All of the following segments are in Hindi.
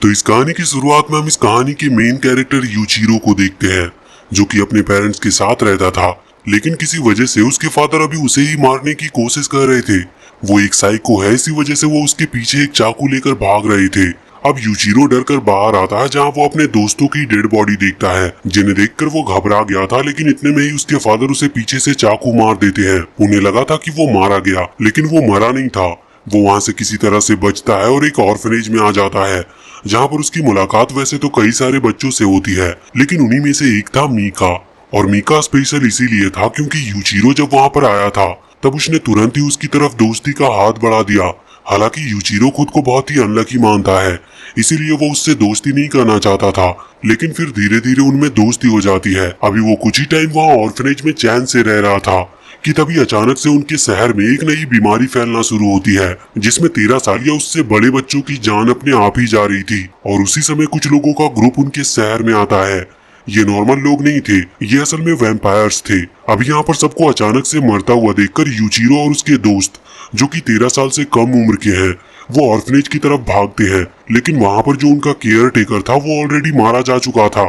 तो इस कहानी की शुरुआत में हम इस कहानी के मेन कैरेक्टर यूचिरो को देखते हैं, जो कि अपने पेरेंट्स के साथ रहता था, लेकिन किसी वजह से उसके फादर अभी उसे ही मारने की कोशिश कर रहे थे। वो एक साइको है, इसी वजह से वो उसके पीछे एक चाकू लेकर भाग रहे थे। अब यूचिरो डर कर बाहर आता है, जहाँ वो अपने दोस्तों की डेड बॉडी देखता है, जिन्हें देखकर वो घबरा गया था। लेकिन इतने में ही उसके फादर उसे पीछे से चाकू मार देते हैं। उन्हें लगा था कि वो मारा गया, लेकिन वो मरा नहीं था। वो वहाँ से किसी तरह से बचता है और एक ऑर्फनेज में आ जाता है, जहाँ पर उसकी मुलाकात वैसे तो कई सारे बच्चों से होती है, लेकिन उन्हीं में से एक था मीका। और मीका स्पेशल इसीलिए था क्योंकि यूचिरो जब वहाँ पर आया था तब उसने तुरंत ही उसकी तरफ दोस्ती का हाथ बढ़ा दिया। हालांकि यूचिरो खुद को बहुत ही अनलकी मानता है, इसीलिए वो उससे दोस्ती नहीं करना चाहता था, लेकिन फिर धीरे धीरे उनमें दोस्ती हो जाती है। अभी वो कुछ ही टाइम वहाँ ऑर्फनेज में चैन से रह रहा था कि तभी अचानक से उनके शहर में एक नई बीमारी फैलना शुरू होती है, जिसमें 13 साल या उससे बड़े बच्चों की जान अपने आप ही जा रही थी। और उसी समय कुछ लोगों का ग्रुप उनके शहर में आता है। ये नॉर्मल लोग नहीं थे, ये असल में वैम्पायर्स थे। अब यहाँ पर सबको अचानक से मरता हुआ देखकर यूचिरो और उसके दोस्त, जो कि 13 साल से कम उम्र के हैं, वो ऑर्फनेज की तरफ भागते हैं। लेकिन वहाँ पर जो उनका केयर टेकर था वो ऑलरेडी मारा जा चुका था।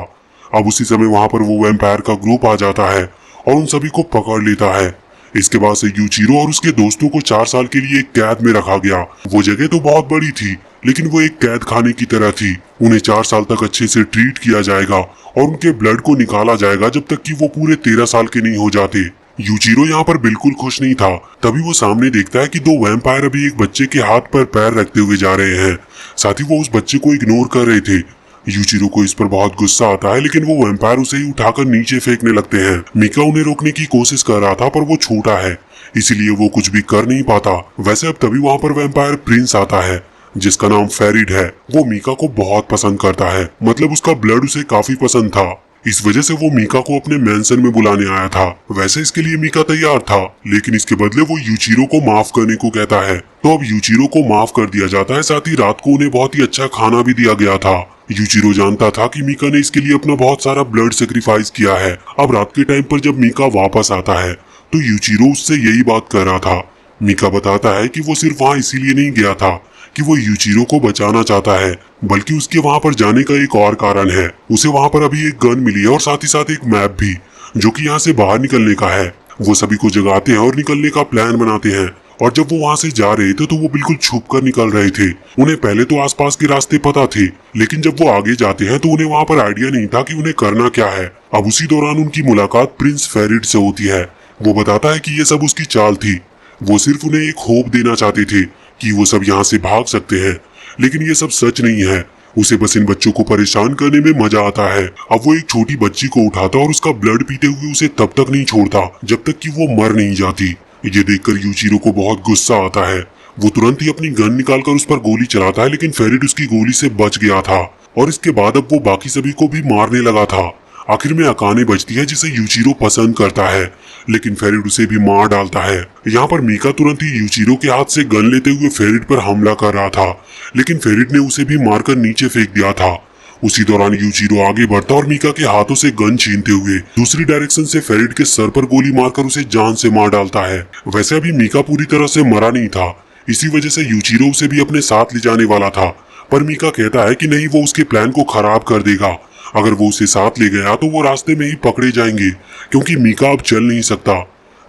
अब उसी समय वहाँ पर वो वैम्पायर का ग्रुप आ जाता है और उन सभी को पकड़ लेता है। इसके बाद से यूचिरो और उसके दोस्तों को 4 साल के लिए एक कैद में रखा गया। वो जगह तो बहुत बड़ी थी, लेकिन वो एक कैद खाने की तरह थी। उन्हें 4 साल तक अच्छे से ट्रीट किया जाएगा और उनके ब्लड को निकाला जाएगा जब तक कि वो पूरे 13 साल के नहीं हो जाते। यूचिरो यहाँ पर बिल्कुल खुश नहीं था। तभी वो सामने देखता है कि 2 वैम्पायर अभी एक बच्चे के हाथ पर पैर रखते हुए जा रहे हैं। साथ ही वो उस बच्चे को इग्नोर कर रहे थे। यूचिरो को इस पर बहुत गुस्सा आता है, लेकिन वो वैम्पायर उसे ही उठाकर नीचे फेंकने लगते हैं। मीका उन्हें रोकने की कोशिश कर रहा था, पर वो छोटा है, इसीलिए वो कुछ भी कर नहीं पाता। वैसे अब तभी वहाँ पर वैम्पायर प्रिंस आता है, जिसका नाम फेरिड है। वो मीका को बहुत पसंद करता है, मतलब उसका ब्लड उसे काफी पसंद था। इस वजह से वो मीका को अपने मैंसन में बुलाने आया था। वैसे इसके लिए मीका तैयार था, लेकिन इसके बदले वो यूचिरो को माफ करने को कहता है। तो अब यूचिरो को माफ कर दिया जाता है। साथ ही रात को उन्हें बहुत ही अच्छा खाना भी दिया गया था। यूचिरो जानता था कि मीका ने इसके लिए अपना बहुत सारा ब्लड सेक्रीफाइस किया है। अब रात के टाइम पर जब मीका वापस आता है तो यूचिरो उससे यही बात कर रहा था। मीका बताता है कि वो सिर्फ वहाँ इसीलिए नहीं गया था कि वो यूचिरो को बचाना चाहता है, बल्कि उसके वहाँ पर जाने का एक और कारण है। उसे वहाँ पर अभी एक गन मिली है और साथ ही साथ एक मैप भी, जो कि यहाँ से बाहर निकलने का है। वो सभी को जगाते हैं और निकलने का प्लान बनाते हैं। और जब वो वहाँ से जा रहे थे तो वो बिल्कुल छुप कर निकल रहे थे। उन्हें पहले तो आसपास के रास्ते पता थे, लेकिन जब वो आगे जाते हैं तो उन्हें वहाँ पर आइडिया नहीं था कि उन्हें करना क्या है। अब उसी दौरान उनकी मुलाकात प्रिंस फेरिड से होती है। वो बताता है कि ये सब उसकी चाल थी। वो सिर्फ उन्हें एक होप देना चाहते थे कि वो सब यहाँ से भाग सकते हैं, लेकिन ये सब सच नहीं है। उसे बस इन बच्चों को परेशान करने में मजा आता है। अब वो एक छोटी बच्ची को उठाता और उसका ब्लड पीते हुए उसे तब तक नहीं छोड़ता जब तक कि वो मर नहीं जाती। ये देखकर यूचिरो को बहुत गुस्सा आता है। वो तुरंत ही अपनी गन निकालकर उस पर गोली चलाता है, लेकिन फेरिड उसकी गोली से बच गया था। और इसके बाद अब वो बाकी सभी को भी मारने लगा था। आखिर में अकाने बचती है, जिसे यूचिरो पसंद करता है, लेकिन फेरिड उसे भी मार डालता है। यहाँ पर मीका तुरंत ही यूचिरो के हाथ से गन लेते हुए फेरिड पर हमला कर रहा था, लेकिन फेरिड ने उसे भी मारकर नीचे फेंक दिया था। उसी दौरान यूचिरो आगे बढ़ता और मीका के हाथों से गन छीनते हुए दूसरी डायरेक्शन से फेरिड के सर पर गोली मारकर उसे जान से मार डालता है। वैसे अभी मीका पूरी तरह से मरा नहीं था, इसी वजह से यूचिरो उसे भी अपने साथ ले जाने वाला था, पर मीका कहता है कि नहीं, वो उसके प्लान को खराब कर देगा। अगर वो उसे साथ ले गया तो वो रास्ते में ही पकड़े जाएंगे, क्योंकि मीका अब चल नहीं सकता।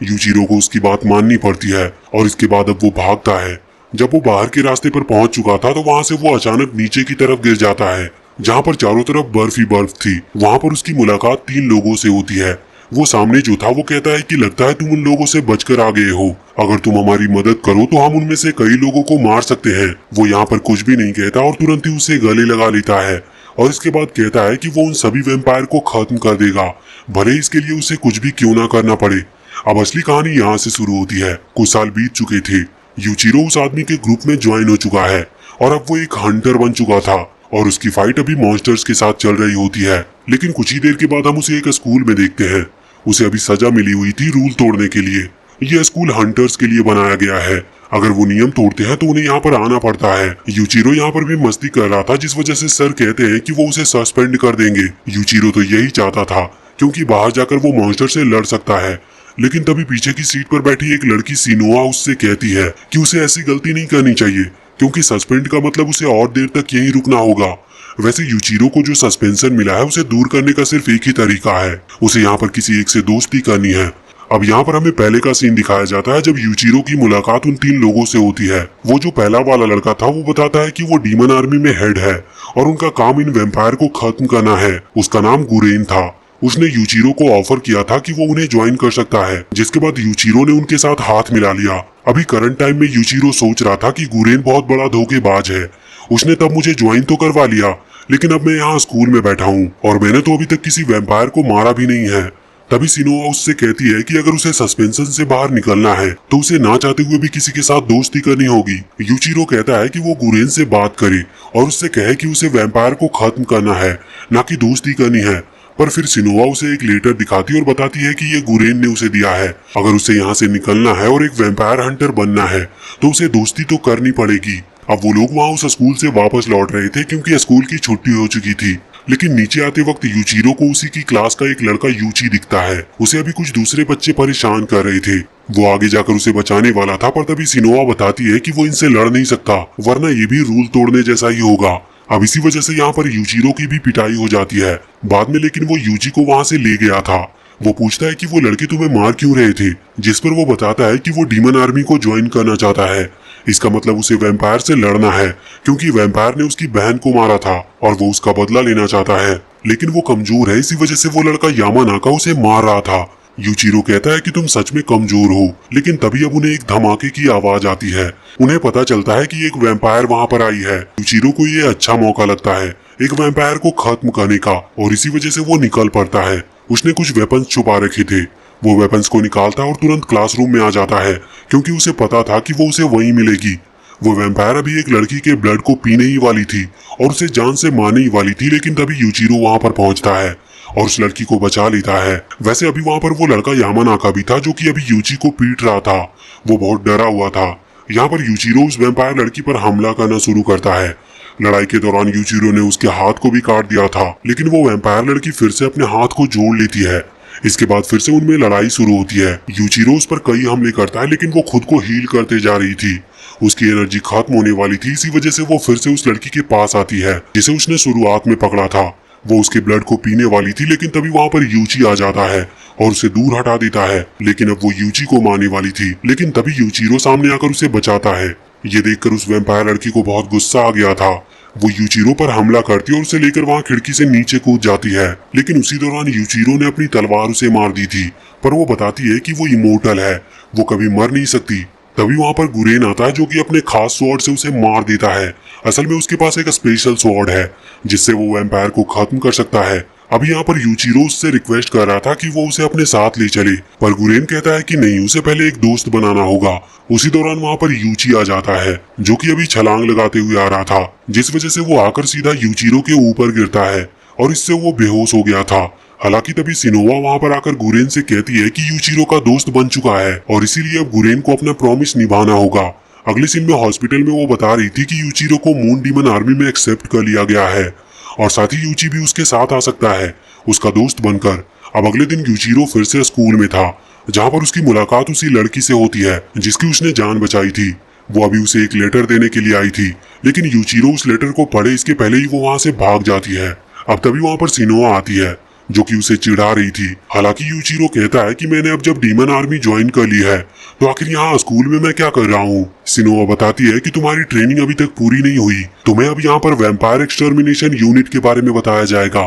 यूचिरो को उसकी बात माननी पड़ती है और इसके बाद अब वो भागता है। जब वो बाहर के रास्ते पर पहुंच चुका था तो वहां से वो अचानक नीचे की तरफ गिर जाता है, जहां पर चारों तरफ बर्फ ही बर्फ थी। वहां पर उसकी मुलाकात 3 लोगों से होती है। वो सामने जो था वो कहता है कि लगता है तुम उन लोगों से बचकर आ गए हो। अगर तुम हमारी मदद करो तो हम उनमें से कई लोगों को मार सकते हैं। वो यहाँ पर कुछ भी नहीं कहता और तुरंत ही उसे गले लगा लेता है और इसके बाद कहता है कि वो उन सभी वैम्पायर को खत्म कर देगा, भले इसके लिए उसे कुछ भी क्यों ना करना पड़े। अब असली कहानी यहाँ से शुरू होती है। कुछ साल बीत चुके थे। यूचिरो उस आदमी के ग्रुप में ज्वाइन हो चुका है और अब वो एक हंटर बन चुका था और उसकी फाइट अभी मॉन्स्टर्स के साथ चल रही होती है। लेकिन कुछ ही देर के बाद हम उसे एक स्कूल में देखते हैं। उसे अभी सजा मिली हुई थी रूल तोड़ने के लिए। यह स्कूल हंटर्स के लिए बनाया गया है। अगर वो नियम तोड़ते हैं तो उन्हें यहाँ पर आना पड़ता है। यूचिरो यहाँ पर भी मस्ती कर रहा था, जिस वजह से सर कहते हैं कि वो उसे सस्पेंड कर देंगे। यूचिरो तो यही चाहता था, क्योंकि बाहर जाकर वो मॉन्स्टर से लड़ सकता है। लेकिन तभी पीछे की सीट पर बैठी एक लड़की सिनोआ उससे कहती है कि उसे ऐसी गलती नहीं करनी चाहिए, क्योंकि सस्पेंड का मतलब उसे और देर तक यहीं रुकना होगा। वैसे यूचिरो को जो सस्पेंशन मिला है उसे दूर करने का सिर्फ एक ही तरीका है, उसे यहाँ पर किसी एक से दोस्ती करनी है। अब यहाँ पर हमें पहले का सीन दिखाया जाता है जब यूचिरो की मुलाकात उन 3 लोगों से होती है। वो जो पहला वाला लड़का था वो बताता है कि वो डीमन आर्मी में हेड है और उनका काम इन वैम्पायर को खत्म करना है। उसका नाम गुरेन था। उसने यूचिरो को ऑफर किया था कि वो उन्हें ज्वाइन कर सकता है, जिसके बाद यूचिरो ने उनके साथ हाथ मिला लिया। अभी करंट टाइम में यूचिरो सोच रहा था कि गुरेन बहुत बड़ा धोखेबाज है। उसने तब मुझे ज्वाइन तो करवा लिया, लेकिन अब मैं यहाँ स्कूल में बैठा हूँ और मैंने तो अभी तक किसी वैम्पायर को मारा भी नहीं है। तभी सिनोआ उससे कहती है कि अगर उसे सस्पेंशन से बाहर निकलना है तो उसे ना चाहते हुए भी किसी के साथ दोस्ती करनी होगी। यूचिरो कहता है कि वो गुरेन से बात करे और उससे कहे कि उसे वैम्पायर को खत्म करना है, ना कि दोस्ती करनी है। पर फिर सिनोआ उसे एक लेटर दिखाती और बताती है कि ये गुरेन ने उसे दिया है। अगर उसे यहाँ से निकलना है और एक वैम्पायर हंटर बनना है तो उसे दोस्ती तो करनी पड़ेगी। अब वो लोग वहाँ उस स्कूल से वापस लौट रहे थे क्योंकि स्कूल की छुट्टी हो चुकी थी। लेकिन नीचे आते वक्त यूचिरो को उसी की क्लास का एक लड़का यूची दिखता है। उसे अभी कुछ दूसरे बच्चे परेशान कर रहे थे। वो आगे जाकर उसे बचाने वाला था, पर तभी सिनोआ बताती है कि वो इनसे लड़ नहीं सकता, वरना ये भी रूल तोड़ने जैसा ही होगा। अब इसी वजह से यहाँ पर यूचिरो की भी पिटाई हो जाती है बाद में। लेकिन वो यूची को वहाँ से ले गया था। वो पूछता है कि वो लड़के तुम्हें मार क्यों रहे थे, जिस पर वो बताता है कि वो डीमन आर्मी को ज्वाइन करना चाहता है। इसका मतलब उसे वैम्पायर से लड़ना है, क्योंकि वैम्पायर ने उसकी बहन को मारा था और वो उसका बदला लेना चाहता है। लेकिन वो कमजोर है, इसी वजह से वो लड़का यामानाका उसे मार रहा था। यूचिरो कहता है कि तुम सच में कमजोर हो। लेकिन तभी अब उन्हें एक धमाके की आवाज आती है। उन्हें पता चलता है कि एक वैम्पायर वहाँ पर आई है। यूचिरो को ये अच्छा मौका लगता है एक वैम्पायर को खत्म करने का, और इसी वजह से वो निकल पड़ता है। उसने कुछ वेपन्स छुपा रखे थे। वो वेपन्स को निकालता और तुरंत क्लासरूम में आ जाता है, क्योंकि उसे पता था कि वो उसे वहीं मिलेगी। वो वैम्पायर अभी एक लड़की के ब्लड को पीने ही वाली थी और उसे जान से मारने ही वाली थी। लेकिन तभी यूचिरो वहाँ पर पहुँचता है और उस लड़की को बचा लेता है। वैसे अभी वहाँ पर वो लड़का यामानाका भी था, जो कि अभी यूची को पीट रहा था। वो बहुत डरा हुआ था। यहाँ पर यूचिरो उस वैम्पायर लड़की पर हमला करना शुरू करता है। लड़ाई के दौरान यूचिरो ने उसके हाथ को भी काट दिया था, लेकिन वो वैम्पायर लड़की फिर से अपने हाथ को जोड़ लेती है। इसके बाद फिर से उनमें लड़ाई शुरू होती है। यूचिरो उस पर कई हमले करता है, लेकिन वो खुद को हील करते जा रही थी। उसकी एनर्जी खत्म होने वाली थी, इसी वजह से वो फिर से उस लड़की के पास आती है जिसे उसने शुरुआत में पकड़ा था। वो उसके ब्लड को पीने वाली थी, लेकिन तभी वहाँ पर यूची आ जाता है और उसे दूर हटा देता है। लेकिन अब वो यूची को मारने वाली थी, लेकिन तभी यूचिरो सामने आकर उसे बचाता है। ये देखकर उस वैम्पायर लड़की को बहुत गुस्सा आ गया था। वो यूचिरो पर हमला करती और उसे लेकर वहाँ खिड़की से नीचे कूद जाती है। लेकिन उसी दौरान यूचिरो ने अपनी तलवार उसे मार दी थी, पर वो बताती है कि वो इमोर्टल है, वो कभी मर नहीं सकती। तभी वहाँ पर गुरेन आता है, जो कि अपने खास स्वॉर्ड से उसे मार देता है। असल में उसके पास एक स्पेशल स्वॉर्ड है जिससे वो वैम्पायर को खत्म कर सकता है। अभी यहाँ पर यूचिरो उससे रिक्वेस्ट कर रहा था कि वो उसे अपने साथ ले चले, पर गुरेन कहता है कि नहीं, उसे पहले एक दोस्त बनाना होगा। उसी दौरान वहाँ पर यूची आ जाता है, जो कि अभी छलांग लगाते हुए आ रहा था, जिस वजह से वो आकर सीधा यूचिरो के ऊपर गिरता है और इससे वो बेहोश हो गया था। हालांकि तभी सिनोवा वहाँ पर आकर गुरेन से कहती है कि यूचिरो का दोस्त बन चुका है और इसीलिए अब गुरेन को अपना प्रॉमिस निभाना होगा। अगले सीन में हॉस्पिटल में वो बता रही थी कि यूचिरो को मून डीमन आर्मी में एक्सेप्ट कर लिया गया है और साथ ही यूची भी उसके साथ आ सकता है उसका दोस्त बनकर। अब अगले दिन यूचिरो फिर से स्कूल में था, जहाँ पर उसकी मुलाकात उसी लड़की से होती है जिसकी उसने जान बचाई थी। वो अभी उसे एक लेटर देने के लिए आई थी, लेकिन यूचिरो उस लेटर को पढ़े इसके पहले ही वो वहाँ से भाग जाती है। अब तभी वहाँ पर सिनोआ आती है, जो कि उसे चिढ़ा रही थी। हालांकि यूचिरो कहता है कि मैंने अब जब डीमन आर्मी ज्वाइन कर ली है तो आखिर यहाँ स्कूल में मैं क्या कर रहा हूँ। सिनोआ बताती है कि तुम्हारी ट्रेनिंग अभी तक पूरी नहीं हुई, तुम्हें अब यहाँ पर वैम्पायर एक्सटर्मिनेशन यूनिट के बारे में बताया जाएगा।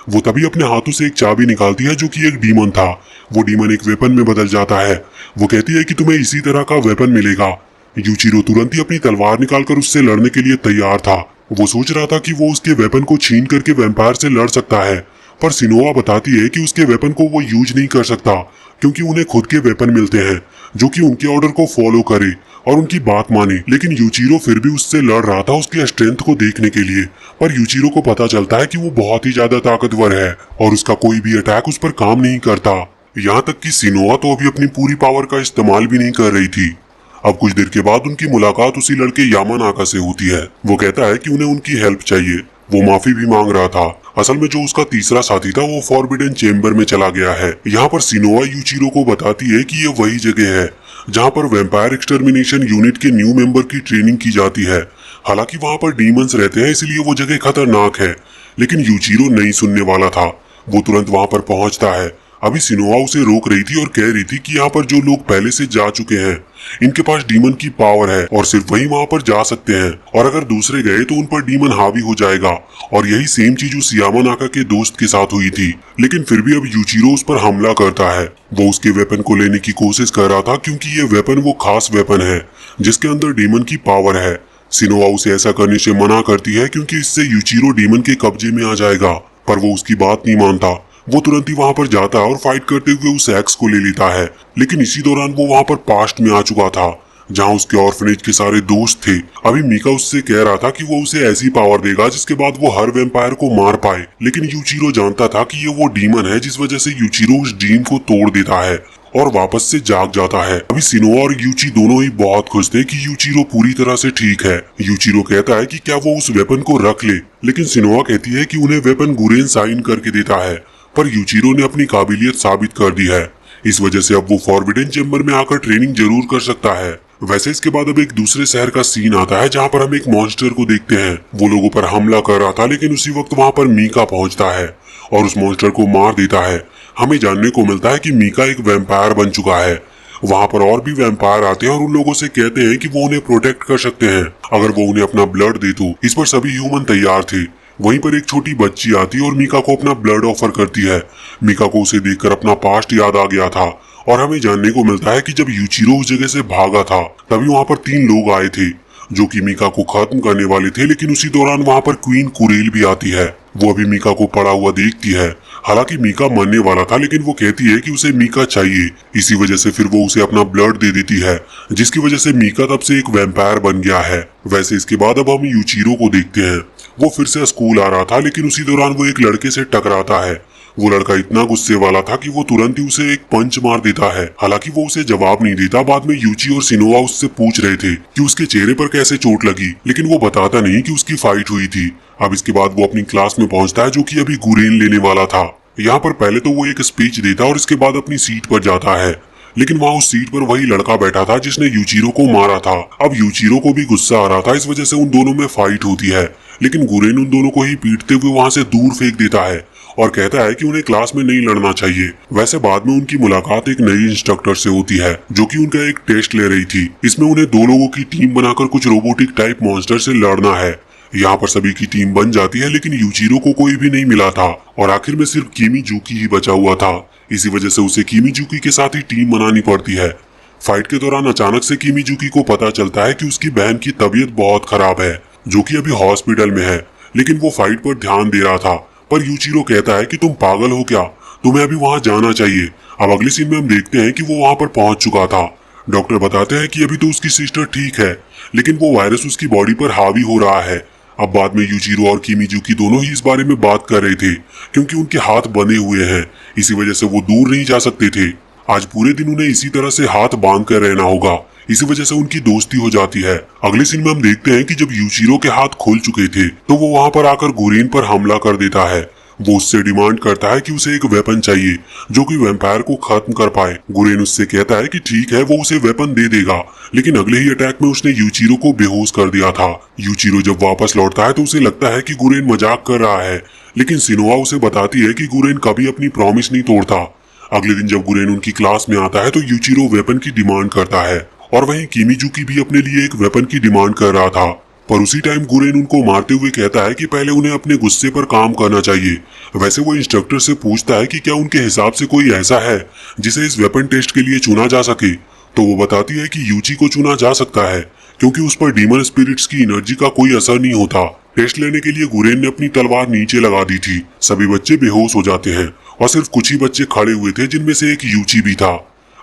वो तभी अपने हाथों से एक चाबी निकालती है, जो कि एक डीमन था। वो डीमन एक वेपन में बदल जाता है। वो कहती है कि तुम्हें इसी तरह का वेपन मिलेगा। यूचिरो तुरंत ही अपनी तलवार निकालकर उससे लड़ने के लिए तैयार था। वो सोच रहा था कि वो उसके वेपन को छीन करके वैम्पायर से लड़ सकता है, पर सिनोआ बताती है कि उसके वेपन को वो यूज नहीं कर सकता, क्योंकि उन्हें खुद के वेपन मिलते हैं जो कि उनके ऑर्डर को फॉलो करे और उनकी बात माने। लेकिन यूचिरो फिर भी उससे लड़ रहा था उसके स्ट्रेंथ को देखने के लिए, पर यूचिरो को पता चलता है कि वो बहुत ही ज्यादा ताकतवर है और उसका कोई भी अटैक उस पर काम नहीं करता। यहाँ तक कि सिनोआ तो अभी अपनी पूरी पावर का इस्तेमाल भी नहीं कर रही थी। अब कुछ देर के बाद उनकी मुलाकात उसी लड़के यामानाका से होती है। वो कहता है कि उन्हें उनकी हेल्प चाहिए। वो माफी भी मांग रहा था। असल में जो उसका तीसरा साथी था वो फॉरबिडन चेम्बर में चला गया है। यहाँ पर सिनोआ यूचिरो को बताती है कि ये वही जगह है जहाँ पर वैम्पायर एक्सटर्मिनेशन यूनिट के न्यू मेंबर की ट्रेनिंग की जाती है। हालांकि वहां पर डीमंस रहते हैं इसलिए वो जगह खतरनाक है, लेकिन यूचिरो नहीं सुनने वाला था। वो तुरंत वहां पर पहुंचता है। अभी सिनोआ उसे रोक रही थी और कह रही थी कि यहाँ पर जो लोग पहले से जा चुके हैं इनके पास डीमन की पावर है और सिर्फ वही वहां पर जा सकते हैं, और अगर दूसरे गए तो उन पर डीमन हावी हो जाएगा। और यही सेम चीज उस यामानाका के दोस्त के साथ हुई थी। लेकिन फिर भी अब यूचिरो उस पर हमला करता है। वो उसके वेपन को लेने की कोशिश कर रहा था क्योंकि ये वेपन वो खास वेपन है जिसके अंदर डीमन की पावर है। सिनोआ उसे ऐसा करने से मना करती है क्योंकि इससे यूचिरो डीमन के कब्जे में आ जाएगा, पर वो उसकी बात नहीं मानता। वो तुरंत ही वहां पर जाता है और फाइट करते हुए उस एक्स को ले लेता है। लेकिन इसी दौरान वो वहां पर पास्ट में आ चुका था जहां उसके ऑर्फनेज के सारे दोस्त थे। अभी मीका उससे कह रहा था कि वो उसे ऐसी पावर देगा जिसके बाद वो हर वैम्पायर को मार पाए, लेकिन यूचिरो जानता था कि ये वो डीमन है जिस वजह से यूचिरो उस ड्रीम को तोड़ देता है और वापस से जाग जाता है। अभी सिनोआ और यूची दोनों ही बहुत खुश थे कि यूचिरो पूरी तरह से ठीक है। यूचिरो कहता है कि क्या वो उस वेपन को रख ले, लेकिन सिनोआ कहती है कि उन्हें वेपन गुरेन साइन करके देता है, पर यूचिरो ने अपनी काबिलियत साबित कर दी है। इस वजह से अब वो फॉरबिडन चेम्बर में आकर ट्रेनिंग जरूर कर सकता है। वैसे इसके बाद अब एक दूसरे शहर का सीन आता है जहाँ पर हम एक मॉन्स्टर को देखते हैं। वो लोगों पर हमला कर रहा था, लेकिन उसी वक्त वहाँ पर मीका पहुंचता है और उस मॉन्स्टर को मार देता है। हमें जानने को मिलता है कि मीका एक वैम्पायर बन चुका है। वहाँ पर और भी वैम्पायर आते हैं और उन लोगों से कहते हैं कि वो उन्हें प्रोटेक्ट कर सकते हैं अगर वो उन्हें अपना ब्लड दे तो। इस पर सभी ह्यूमन तैयार थे। वहीं पर एक छोटी बच्ची आती है और मीका को अपना ब्लड ऑफर करती है। मीका को उसे देखकर अपना पास्ट याद आ गया था और हमें जानने को मिलता है कि जब यूचिरो उस जगह से भागा था तभी वहाँ पर 3 लोग आए थे जो कि मीका को खत्म करने वाले थे। लेकिन उसी दौरान वहाँ पर क्वीन कुरेल भी आती है। वो अभी मीका को पड़ा हुआ देखती है। हालांकि मीका मरने वाला था, लेकिन वो कहती है कि उसे मीका चाहिए। इसी वजह से फिर वो उसे अपना ब्लड दे देती है, जिसकी वजह से मीका तब से एक वैम्पायर बन गया है। वैसे इसके बाद अब हम यूचिरो को देखते हैं। वो फिर से स्कूल आ रहा था, लेकिन उसी दौरान वो एक लड़के से टकराता है। वो लड़का इतना गुस्से वाला था कि वो तुरंत ही उसे एक पंच मार देता है। हालांकि वो उसे जवाब नहीं देता। बाद में यूची और सिनोआ उससे पूछ रहे थे कि उसके चेहरे पर कैसे चोट लगी, लेकिन वो बताता नहीं कि उसकी फाइट हुई थी। अब इसके बाद वो अपनी क्लास में पहुंचता है जो कि अभी गुरेन लेने वाला था। यहाँ पर पहले तो वो एक स्पीच देता और इसके बाद अपनी सीट पर जाता है, लेकिन वहाँ उस सीट पर वही लड़का बैठा था जिसने यूचिरो को मारा था। अब यूचिरो को भी गुस्सा आ रहा था, इस वजह से उन दोनों में फाइट होती है, लेकिन गुरेन उन दोनों को ही पीटते हुए वहाँ से दूर फेंक देता है और कहता है कि उन्हें क्लास में नहीं लड़ना चाहिए। वैसे बाद में उनकी मुलाकात एक नई इंस्ट्रक्टर से होती है जो कि उनका एक टेस्ट ले रही थी। इसमें उन्हें 2 लोगों की टीम बनाकर कुछ रोबोटिक टाइप मॉन्स्टर से लड़ना है। यहाँ पर सभी की टीम बन जाती है, लेकिन यूचिरो को कोई भी नहीं मिला था और आखिर में सिर्फ किमीजुकी ही बचा हुआ था। इसी वजह से उसे किमीजुकी के साथ ही टीम बनानी पड़ती है। फाइट के दौरान अचानक से किमीजुकी को पता चलता है कि उसकी बहन की तबीयत बहुत खराब है, जो कि अभी हॉस्पिटल में है, लेकिन वो फाइट पर ध्यान दे रहा था। पर यूचिरो कहता है कि तुम पागल हो क्या, तुम्हें अभी वहां जाना चाहिए। अब अगले सीन में हम देखते हैं कि वो वहां पर पहुंच चुका था। डॉक्टर बताते हैं कि अभी तो उसकी सिस्टर ठीक है, लेकिन वो वायरस उसकी बॉडी पर हावी हो रहा है। अब बाद में यूचिरो और किमीजुकी दोनों ही इस बारे में बात कर रहे थे क्योंकि उनके हाथ बंधे हुए हैं, इसी वजह से वो दूर नहीं जा सकते थे। आज पूरे दिन उन्हें इसी तरह से हाथ बांध कर रहना होगा, इसी वजह से उनकी दोस्ती हो जाती है। अगले सीन में हम देखते हैं कि जब यूचिरो के हाथ खुल चुके थे तो वो वहां पर आकर गुरेन पर हमला कर देता है। वो उससे डिमांड करता है कि उसे एक वेपन चाहिए जो कि वैम्पायर को खत्म कर पाए। गुरेन उससे कहता है कि ठीक है, वो उसे वेपन दे देगा, लेकिन अगले ही अटैक में उसने यूचिरो को बेहोश कर दिया था। यूचिरो जब वापस लौटता है तो उसे लगता है कि गुरेन मजाक कर रहा है, लेकिन सिनोआ उसे बताती है कि गुरेन कभी अपनी प्रॉमिस नहीं तोड़ता। अगले दिन जब गुरेन उनकी क्लास में आता है तो यूचिरो वेपन की डिमांड करता है और वहीं किमीजुकी भी अपने लिए एक वेपन की डिमांड कर रहा था। पर उसी टाइम गुरेन उनको मारते हुए कहता है कि पहले उन्हें अपने गुस्से पर काम करना चाहिए। वैसे वो इंस्ट्रक्टर से पूछता है कि क्या उनके हिसाब से कोई ऐसा है जिसे इस वेपन टेस्ट के लिए चुना जा सके, तो वो बताती है कि यूची को चुना जा सकता है क्योंकि उस पर डीमन स्पिरिट्स की एनर्जी का कोई असर नहीं होता। टेस्ट लेने के लिए गुरेन ने अपनी तलवार नीचे लगा दी थी। सभी बच्चे बेहोश हो जाते हैं और सिर्फ कुछ ही बच्चे खड़े हुए थे, जिनमें से एक यूची भी था।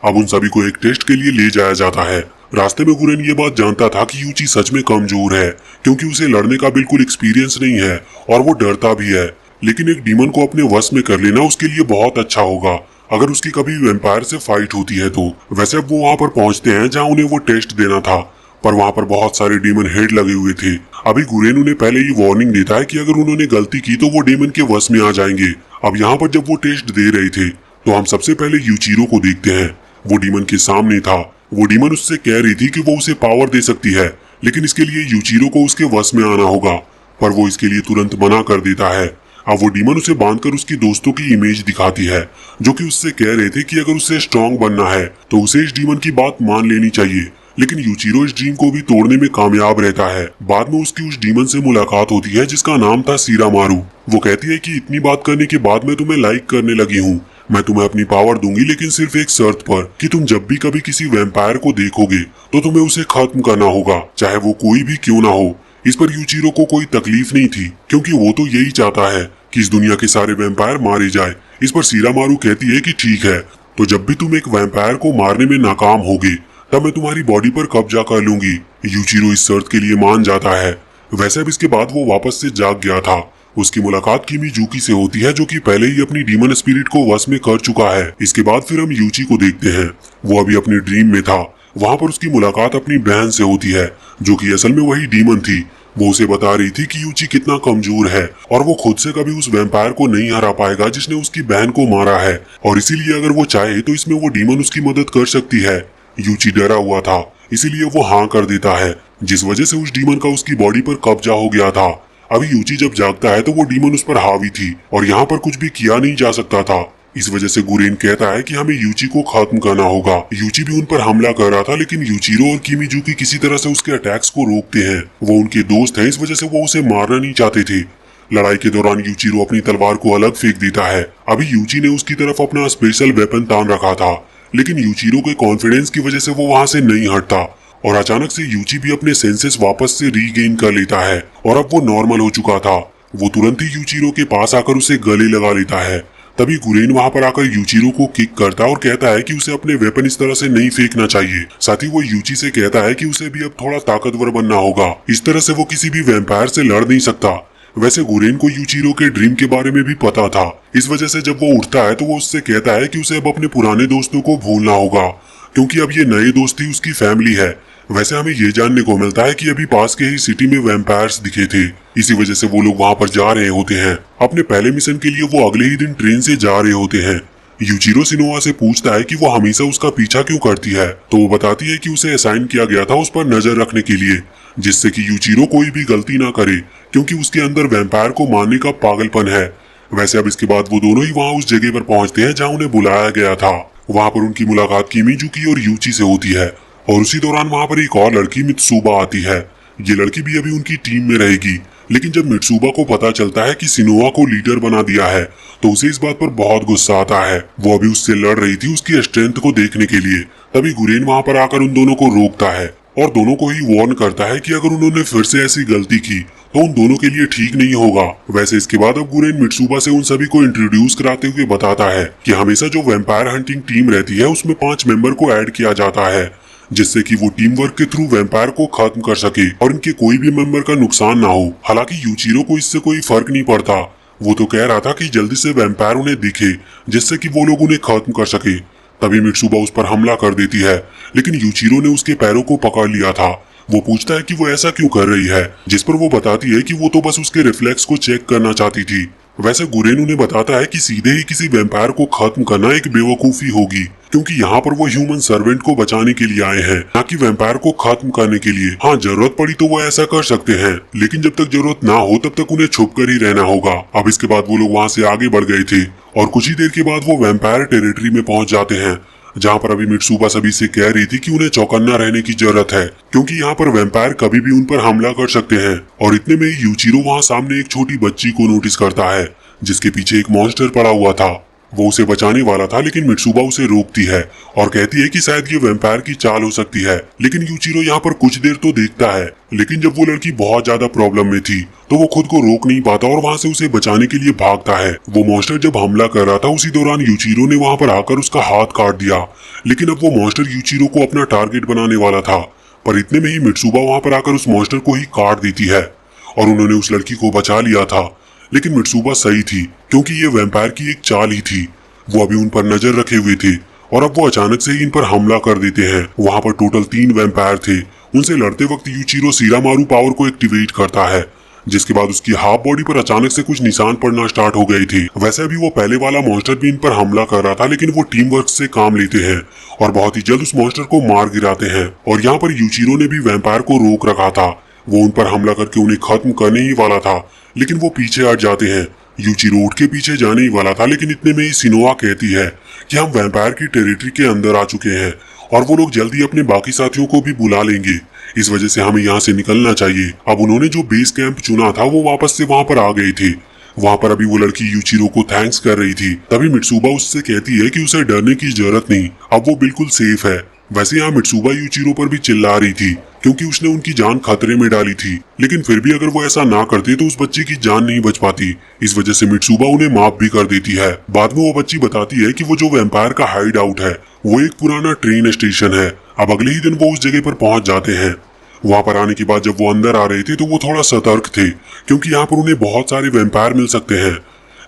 अब उन सभी को एक टेस्ट के लिए ले जाया जाता है। रास्ते में गुरेन ये बात जानता था कि यूची सच में कमजोर है क्योंकि उसे लड़ने का बिल्कुल एक्सपीरियंस नहीं है और वो डरता भी है, लेकिन एक डीमन को अपने वश में कर लेना उसके लिए बहुत अच्छा होगा अगर उसकी कभी वैम्पायर से फाइट होती है तो। वैसे अब वो वहां पर पहुंचते हैं जहां उन्हें वो टेस्ट देना था, पर वहां पर बहुत सारे डीमन हेड लगे हुए थे। अभी गुरेन उन्हें पहले ही वार्निंग देता है कि अगर उन्होंने गलती की तो वो डीमन के वश में आ जाएंगे। अब यहाँ पर जब वो टेस्ट दे रहे थे तो हम सबसे पहले यूचिरो को देखते हैं। वो डीमन के सामने था। वो डीमन उससे कह रही थी कि वो उसे पावर दे सकती है, लेकिन इसके लिए यूचिरो को उसके वश में आना होगा, पर वो इसके लिए तुरंत मना कर देता है। अब वो डीमन उसे बांधकर उसकी दोस्तों की इमेज दिखाती है, जो कि उससे कह रहे थे कि अगर उसे स्ट्रांग बनना है तो उसे इस डीमन की बात मान लेनी चाहिए। लेकिन यूचिरो इस ड्रीम को भी तोड़ने में कामयाब रहता है। बाद में उसकी उस डीमन से मुलाकात होती है जिसका नाम था सीरामारू। वो कहती है कि इतनी बात करने के बाद मैं तुम्हें लाइक करने लगी हूँ। मैं तुम्हें अपनी पावर दूंगी, लेकिन सिर्फ एक शर्त पर कि तुम जब भी कभी किसी वैम्पायर को देखोगे तो तुम्हें उसे खत्म करना होगा, चाहे वो कोई भी क्यों ना हो। इस पर यूचिरो को कोई तकलीफ नहीं थी, क्योंकि वो तो यही चाहता है कि इस दुनिया के सारे वैम्पायर मारे जाए। इस पर सीरामारू कहती है कि ठीक है, तो जब भी तुम एक वैम्पायर को मारने में नाकाम होगे तब मैं तुम्हारी बॉडी पर कब्जा कर लूंगी। यूचिरो इस शर्त के लिए मान जाता है। वैसे अब इसके बाद वो वापस से जाग गया था। उसकी मुलाकात किमीजुकी से होती है, जो कि पहले ही अपनी डीमन स्पिरिट को वश में कर चुका है। इसके बाद फिर हम यूची को देखते हैं। वो अभी अपनी ड्रीम में था। वहां पर उसकी मुलाकात अपनी बहन से होती है, जो कि असल में वही डीमन थी। वो उसे बता रही थी कि यूची कितना कमजोर है और वो खुद से कभी उस वैम्पायर को नहीं हरा पाएगा जिसने उसकी बहन को मारा है, और इसीलिए अगर वो चाहे तो इसमें वो डीमन उसकी मदद कर सकती है। यूची डरा हुआ था, इसीलिए वो हाँ कर देता है, जिस वजह से उस डीमन का उसकी बॉडी पर कब्जा हो गया था। अभी यूची जब जागता है तो वो डीमन उस पर हावी थी और यहाँ पर कुछ भी किया नहीं जा सकता था। इस वजह से गुरेन कहता है कि हमें यूची को खत्म करना होगा। यूची भी उन पर हमला कर रहा था, लेकिन यूचिरो और किमीजुकी किसी तरह से उसके अटैक्स को रोकते हैं। वो उनके दोस्त हैं, इस वजह से वो उसे मारना नहीं चाहते थे। लड़ाई के दौरान यूचिरो अपनी तलवार को अलग फेंक देता है। अभी यूची ने उसकी तरफ अपना स्पेशल वेपन तान रखा था, लेकिन यूचिरो के कॉन्फिडेंस की वजह से वो वहां से नहीं हटता और अचानक से यूची भी अपने सेंसेस वापस से रीगेन कर लेता है और अब वो नॉर्मल हो चुका था। वो तुरंत ही यूचिरो के पास आकर उसे गले लगा लेता है। तभी गुरेन वहां पर आकर यूचिरो को किक करता और कहता है कि उसे अपने वेपन इस तरह से नहीं फेंकना चाहिए। साथ ही वो यूची से कहता है कि उसे भी अब थोड़ा ताकतवर बनना होगा, इस तरह से वो किसी भी वैम्पायर से लड़ नहीं सकता। वैसे गुरेन को यूचिरो के ड्रीम के बारे में भी पता था। इस वजह से जब वो उठता है तो वो उससे कहता है कि उसे अब अपने पुराने दोस्तों को भूलना होगा, क्योंकि अब ये नए दोस्त ही उसकी फैमिली है। वैसे हमें ये जानने को मिलता है कि अभी पास के ही सिटी में वैम्पायर्स दिखे थे, इसी वजह से वो लोग वहां पर जा रहे होते हैं। अपने पहले मिशन के लिए वो अगले ही दिन ट्रेन से जा रहे होते हैं। यूचिरो सिनोआ से पूछता है कि वो हमेशा उसका पीछा क्यों करती है, तो वो बताती है कि उसे असाइन किया गया था उस पर नजर रखने के लिए, जिससे कि यूचिरो कोई भी गलती ना करे, क्योंकि उसके अंदर वैम्पायर को मारने का पागलपन है। वैसे अब इसके बाद वो दोनों ही वहां उस जगह पर पहुंचते हैं जहां उन्हें बुलाया गया था। वहां पर उनकी मुलाकात किमीजुकी और यूची से होती है और उसी दौरान वहां पर एक और लड़की मित्सुबा आती है। ये लड़की भी अभी उनकी टीम में रहेगी, लेकिन जब मित्सुबा को पता चलता है कि सिनोआ को लीडर बना दिया है तो उसे इस बात पर बहुत गुस्सा आता है। वो अभी उससे लड़ रही थी उसकी स्ट्रेंथ को देखने के लिए। तभी गुरेन वहां पर आकर उन दोनों को रोकता है और दोनों को ही वार्न करता है कि अगर उन्होंने फिर से ऐसी गलती की तो उन दोनों के लिए ठीक नहीं होगा। वैसे इसके बाद अब गुरेन मित्सुबा से उन सभी को इंट्रोड्यूस कराते हुए बताता है कि हमेशा जो वैम्पायर हंटिंग टीम रहती है उसमें 5 मेंबर को ऐड किया जाता है, जिससे कि वो टीम वर्क के थ्रू वैम्पायर को खत्म कर सके और इनके कोई भी मेंबर का नुकसान ना हो। हालांकि यूचिरो को इससे कोई फर्क नहीं पड़ता। वो तो कह रहा था कि जल्दी से वैम्पायर उन्हें दिखे, जिससे कि वो लोग उन्हें खत्म कर सके। तभी मित्सुबा उस पर हमला कर देती है, लेकिन यूचिरो ने उसके पैरों को पकड़ लिया था। वो पूछता है कि वो ऐसा क्यों कर रही है, जिस पर वो बताती है कि वो तो बस उसके रिफ्लेक्स को चेक करना चाहती थी। वैसे गुरेन उन्हें बताता है कि सीधे ही किसी वैम्पायर को खत्म करना एक बेवकूफी होगी, क्योंकि यहाँ पर वो ह्यूमन सर्वेंट को बचाने के लिए आए हैं, ना कि वैम्पायर को खत्म करने के लिए। हाँ, जरूरत पड़ी तो वो ऐसा कर सकते हैं, लेकिन जब तक जरूरत ना हो तब तक उन्हें छुप कर ही रहना होगा। अब इसके बाद वो लोग वहाँ से आगे बढ़ गए थे और कुछ ही देर के बाद वो वैम्पायर टेरिटरी में पहुंच जाते हैं, जहाँ पर अभी मित्सुबा सभी से कह रही थी कि उन्हें चौकन्ना रहने की जरूरत है, क्योंकि यहाँ पर वैम्पायर कभी भी उन पर हमला कर सकते हैं। और इतने में यूचिरो वहाँ सामने एक छोटी बच्ची को नोटिस करता है, जिसके पीछे एक मॉन्स्टर पड़ा हुआ था। वो उसे बचाने वाला था, लेकिन मित्सुबा उसे रोकती है और कहती है कि शायद ये वैम्पायर की चाल हो सकती है। लेकिन यूचिरो यहाँ पर कुछ देर तो देखता है, लेकिन जब वो लड़की बहुत ज्यादा प्रॉब्लम में थी तो वो खुद को रोक नहीं पाता और वहाँ से उसे बचाने के लिए भागता है। वो मॉन्स्टर जब हमला कर रहा था उसी दौरान यूचिरो ने वहाँ पर आकर उसका हाथ काट दिया, लेकिन अब वो मॉन्स्टर यूचिरो को अपना टारगेट बनाने वाला था। पर इतने में ही मित्सुबा वहाँ पर आकर उस मॉन्स्टर को ही काट देती है और उन्होंने उस लड़की को बचा लिया था। लेकिन मित्सुबा सही थी, क्योंकि ये वैम्पायर की एक चाल ही थी। वो अभी उन पर नजर रखे हुए थे और अब वो अचानक से ही इन पर हमला कर देते हैं। वहां पर टोटल 3 वैम्पायर थे। उनसे लड़ते वक्त यूचिरो सीरामारू पावर को एक्टिवेट करता है, जिसके बाद उसकी हाफ बॉडी पर अचानक से कुछ निशान पड़ना स्टार्ट हो गए थे। वैसे अभी वो पहले वाला मॉन्स्टर भी इन पर हमला कर रहा था, लेकिन वो टीम वर्क से काम लेते हैं और बहुत ही जल्द उस मॉन्स्टर को मार गिराते हैं। और यहाँ पर यूचिरो ने भी वैम्पायर को रोक रखा था, वो उन पर हमला करके उन्हें खत्म करने ही वाला था, लेकिन वो पीछे हट जाते हैं। यूचिरो उठ के पीछे जाने ही वाला था, लेकिन इतने में ही सिनोआ कहती है कि हम वैम्पायर की टेरिटरी के अंदर आ चुके हैं और वो लोग जल्दी अपने बाकी साथियों को भी बुला लेंगे, इस वजह से हमें यहाँ से निकलना चाहिए। अब उन्होंने जो बेस कैंप चुना था वो वापस से वहाँ पर आ गए थे। वहाँ पर अभी वो लड़की यूचिरो को थैंक्स कर रही थी, तभी मित्सुबा उससे कहती है कि उसे डरने की जरूरत नहीं, अब वो बिल्कुल सेफ है। वैसे यहाँ मित्सुबा यूचिरो पर भी चिल्ला रही थी क्योंकि उसने उनकी जान खतरे में डाली थी, लेकिन फिर भी अगर वो ऐसा ना करते तो उस बच्चे की जान नहीं बच पाती। इस वजह से मित्सुबा उन्हें माफ भी कर देती है। बाद में वो बच्ची बताती है कि वो जो वैम्पायर का हाइड आउट है वो एक पुराना ट्रेन स्टेशन है। अब अगले ही दिन वो उस जगह पर पहुंच जाते हैं। वहां पर आने के बाद जब वो अंदर आ रहे थे तो वो थोड़ा सतर्क थे क्योंकि यहाँ पर उन्हें बहुत सारे वैम्पायर मिल सकते हैं,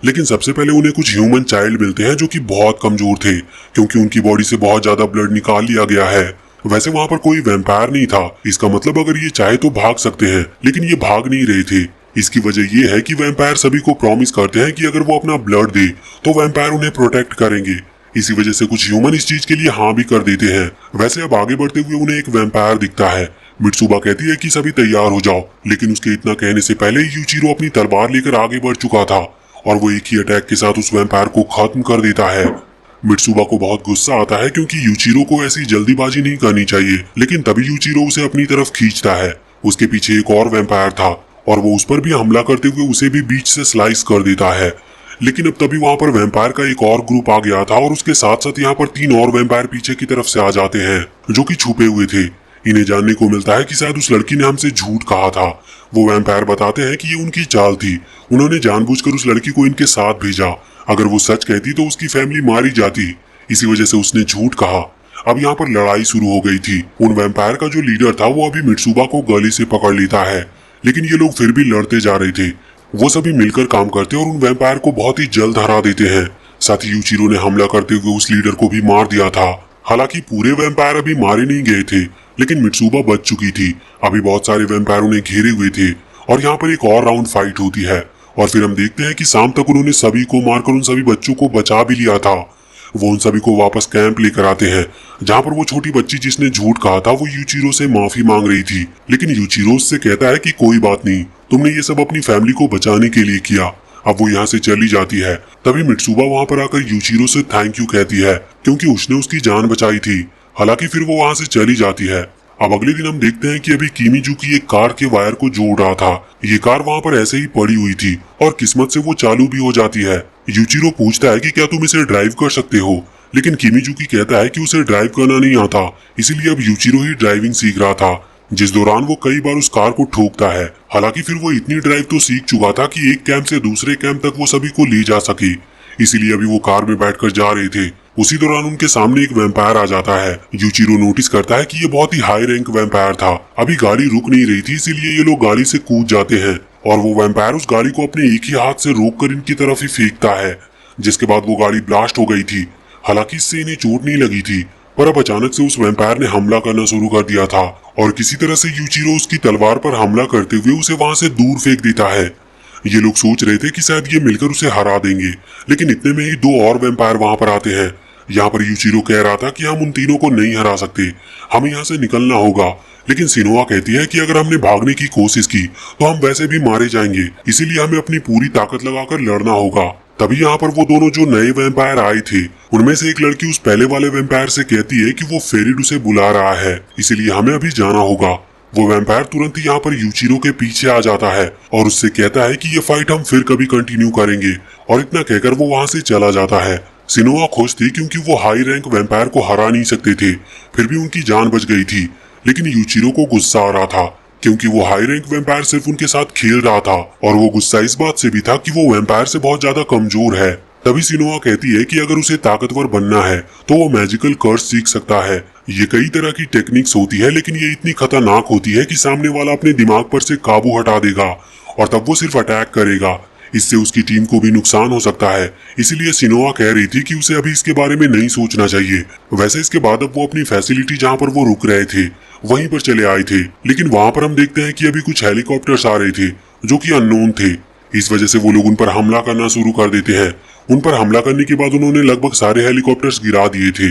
लेकिन सबसे पहले उन्हें कुछ ह्यूमन चाइल्ड मिलते हैं जो कि बहुत कमजोर थे क्योंकि उनकी बॉडी से बहुत ज्यादा ब्लड निकाल लिया गया है। वैसे वहां पर कोई वैम्पायर नहीं था, इसका मतलब अगर ये चाहे तो भाग सकते हैं, लेकिन ये भाग नहीं रहे थे। इसकी वजह ये है कि वैम्पायर सभी को प्रॉमिस करते हैं कि अगर वो अपना ब्लड दे तो वैम्पायर उन्हें प्रोटेक्ट करेंगे। इसी वजह से कुछ ह्यूमन इस चीज के लिए हाँ भी कर देते हैं। वैसे अब आगे बढ़ते हुए उन्हें एक वैम्पायर दिखता है। मित्सुबा कहती है कि सभी तैयार हो जाओ, लेकिन उसके इतना कहने से पहले यूचिरो अपनी तलवार लेकर आगे बढ़ चुका था और वो एक ही अटैक के साथ उस वैम्पायर को खत्म कर देता है। मित्सुबा को बहुत गुस्सा आता है क्योंकि यूचिरो को ऐसी जल्दीबाजी नहीं करनी चाहिए, लेकिन तभी यूचिरो उसे अपनी तरफ खींचता है। उसके पीछे एक और वैम्पायर था और वो उस पर भी हमला करते हुए उसे भी बीच से स्लाइस कर देता है, लेकिन अब तभी वहां पर वैम्पायर का एक और ग्रुप आ गया था और उसके साथ साथ यहाँ पर 3 और वैम्पायर पीछे की तरफ से आ जाते हैं जो कि छुपे हुए थे। इन्हें जानने को मिलता है कि शायद उस लड़की ने हमसे झूठ कहा था। वो वैम्पायर बताते हैं कि ये उनकी चाल थी, उन्होंने जानबूझकर उस लड़की को इनके साथ भेजा, अगर वो सच कहती तो उसकी फैमिली मारी जाती, इसी वजह से उसने झूठ कहा। अब यहाँ पर लड़ाई शुरू हो गई थी। उन वैम्पायर का जो लीडर था वो अभी मित्सुबा को गले से पकड़ लेता है, लेकिन ये लोग फिर भी लड़ते जा रहे थे। वो सभी मिलकर काम करते और उन वैम्पायर को बहुत ही जल्द हरा देते हैं। साथ ही यूचिरो ने हमला करते हुए उस लीडर को भी मार दिया था। हालांकि पूरे वैम्पायर अभी मारे नहीं गए थे, लेकिन मित्सुबा बच चुकी थी। अभी बहुत सारे वैम्पायर उन्हें घेरे हुए थे और यहाँ पर एक और राउंड फाइट होती है और फिर हम देखते हैं कि शाम तक उन्होंने सभी को मारकर उन सभी बच्चों को बचा भी लिया था। वो उन सभी को वापस कैंप लेकर आते हैं, जहाँ पर वो छोटी बच्ची जिसने झूठ कहा था वो यूचिरो से माफी मांग रही थी, लेकिन यूचिरो उससे कहता है कि कोई बात नहीं, तुमने ये सब अपनी फैमिली को बचाने के लिए किया। अब वो यहाँ से चली जाती है। तभी मित्सुबा वहाँ पर आकर यूचिरो से थैंक यू कहती है क्योंकि उसने उसकी जान बचाई थी। हालांकि फिर वो वहाँ से चली जाती है। अब अगले दिन हम देखते हैं कि अभी किमीजुकी एक कार के वायर को जोड़ रहा था। ये कार वहाँ पर ऐसे ही पड़ी हुई थी और किस्मत से वो चालू भी हो जाती है। यूचिरो पूछता है कि क्या तुम इसे ड्राइव कर सकते हो, लेकिन किमीजुकी कहता है कि उसे ड्राइव करना नहीं आता, इसीलिए अब यूचिरो ही ड्राइविंग सीख रहा था, जिस दौरान वो कई बार उस कार को ठोकता है। हालांकि फिर वो इतनी ड्राइव तो सीख चुका था कि एक कैंप से दूसरे कैंप तक वो सभी को ले जा सके, इसीलिए अभी वो कार में बैठकर जा रहे थे। उसी दौरान उनके सामने एक वैम्पायर आ जाता है। यूचिरो नोटिस करता है कि ये बहुत ही हाई रैंक वैम्पायर था। अभी गाड़ी रुक नहीं रही थी, इसीलिए ये लोग गाड़ी से कूद जाते हैं और वो वैम्पायर उस गाड़ी को अपने एक ही हाथ से रोककर इनकी तरफ ही फेंकता है, जिसके बाद वो गाड़ी ब्लास्ट हो गई थी। हालांकि इससे इन्हें चोट नहीं लगी थी, पर अब अचानक से उस वैम्पायर ने हमला करना शुरू कर दिया था और किसी तरह से यूचिरो उसकी तलवार पर हमला करते हुए उसे वहां से दूर फेंक देता है। ये लोग सोच रहे थे कि शायद ये मिलकर उसे हरा देंगे, लेकिन इतने में ही 2 और वैम्पायर वहां पर आते हैं। यहाँ पर यूचिरो कह रहा था कि हम उन तीनों को नहीं हरा सकते, हमें यहाँ से निकलना होगा, लेकिन सिनोआ कहती है कि अगर हमने भागने की कोशिश की तो हम वैसे भी मारे जाएंगे, इसीलिए हमें अपनी पूरी ताकत लगाकर लड़ना होगा। तभी यहाँ पर वो दोनों जो नए वैम्पायर आए थे उनमें से एक लड़की उस पहले वाले वैम्पायर से कहती है कि वो फेरिड उसे बुला रहा है, इसीलिए हमें अभी जाना होगा। वो वैम्पायर तुरंत ही यहाँ पर यूचिरो के पीछे आ जाता है और उससे कहता है कि ये फाइट हम फिर कभी कंटिन्यू करेंगे, और इतना कहकर वो वहां से चला जाता है। सिनोआ खुश थी क्योंकि वो हाई रैंक वैम्पायर को हरा नहीं सकते थे, फिर भी उनकी जान बच गई थी। लेकिन यूचिरो को गुस्सा आ रहा था क्योंकि वो हाई रैंक वैम्पायर सिर्फ उनके साथ खेल रहा था और वो गुस्सा इस बात से भी था कि वो वैम्पायर से बहुत ज्यादा कमजोर है। तभी सिनोआ कहती है कि अगर उसे ताकतवर बनना है तो वो मैजिकल कर्स सीख सकता है। ये कई तरह की टेक्निक्स होती है, लेकिन ये इतनी खतरनाक होती है कि सामने वाला अपने दिमाग पर से काबू हटा देगा और तब वो सिर्फ अटैक करेगा। इससे उसकी टीम को भी नुकसान हो सकता है, इसीलिए सिनोआ कह रही थी कि उसे अभी इसके बारे में नहीं सोचना चाहिए। वैसे इसके बाद अब वो अपनी फैसिलिटी जहाँ पर वो रुक रहे थे वहीं पर चले आए थे, लेकिन वहां पर हम देखते हैं कि अभी कुछ हेलीकॉप्टर्स आ रहे थे जो कि अननोन थे। इस वजह से वो लोग उन पर हमला करना शुरू कर देते हैं। उन पर हमला करने के बाद उन्होंने लगभग सारे हेलीकॉप्टर्स गिरा दिए थे,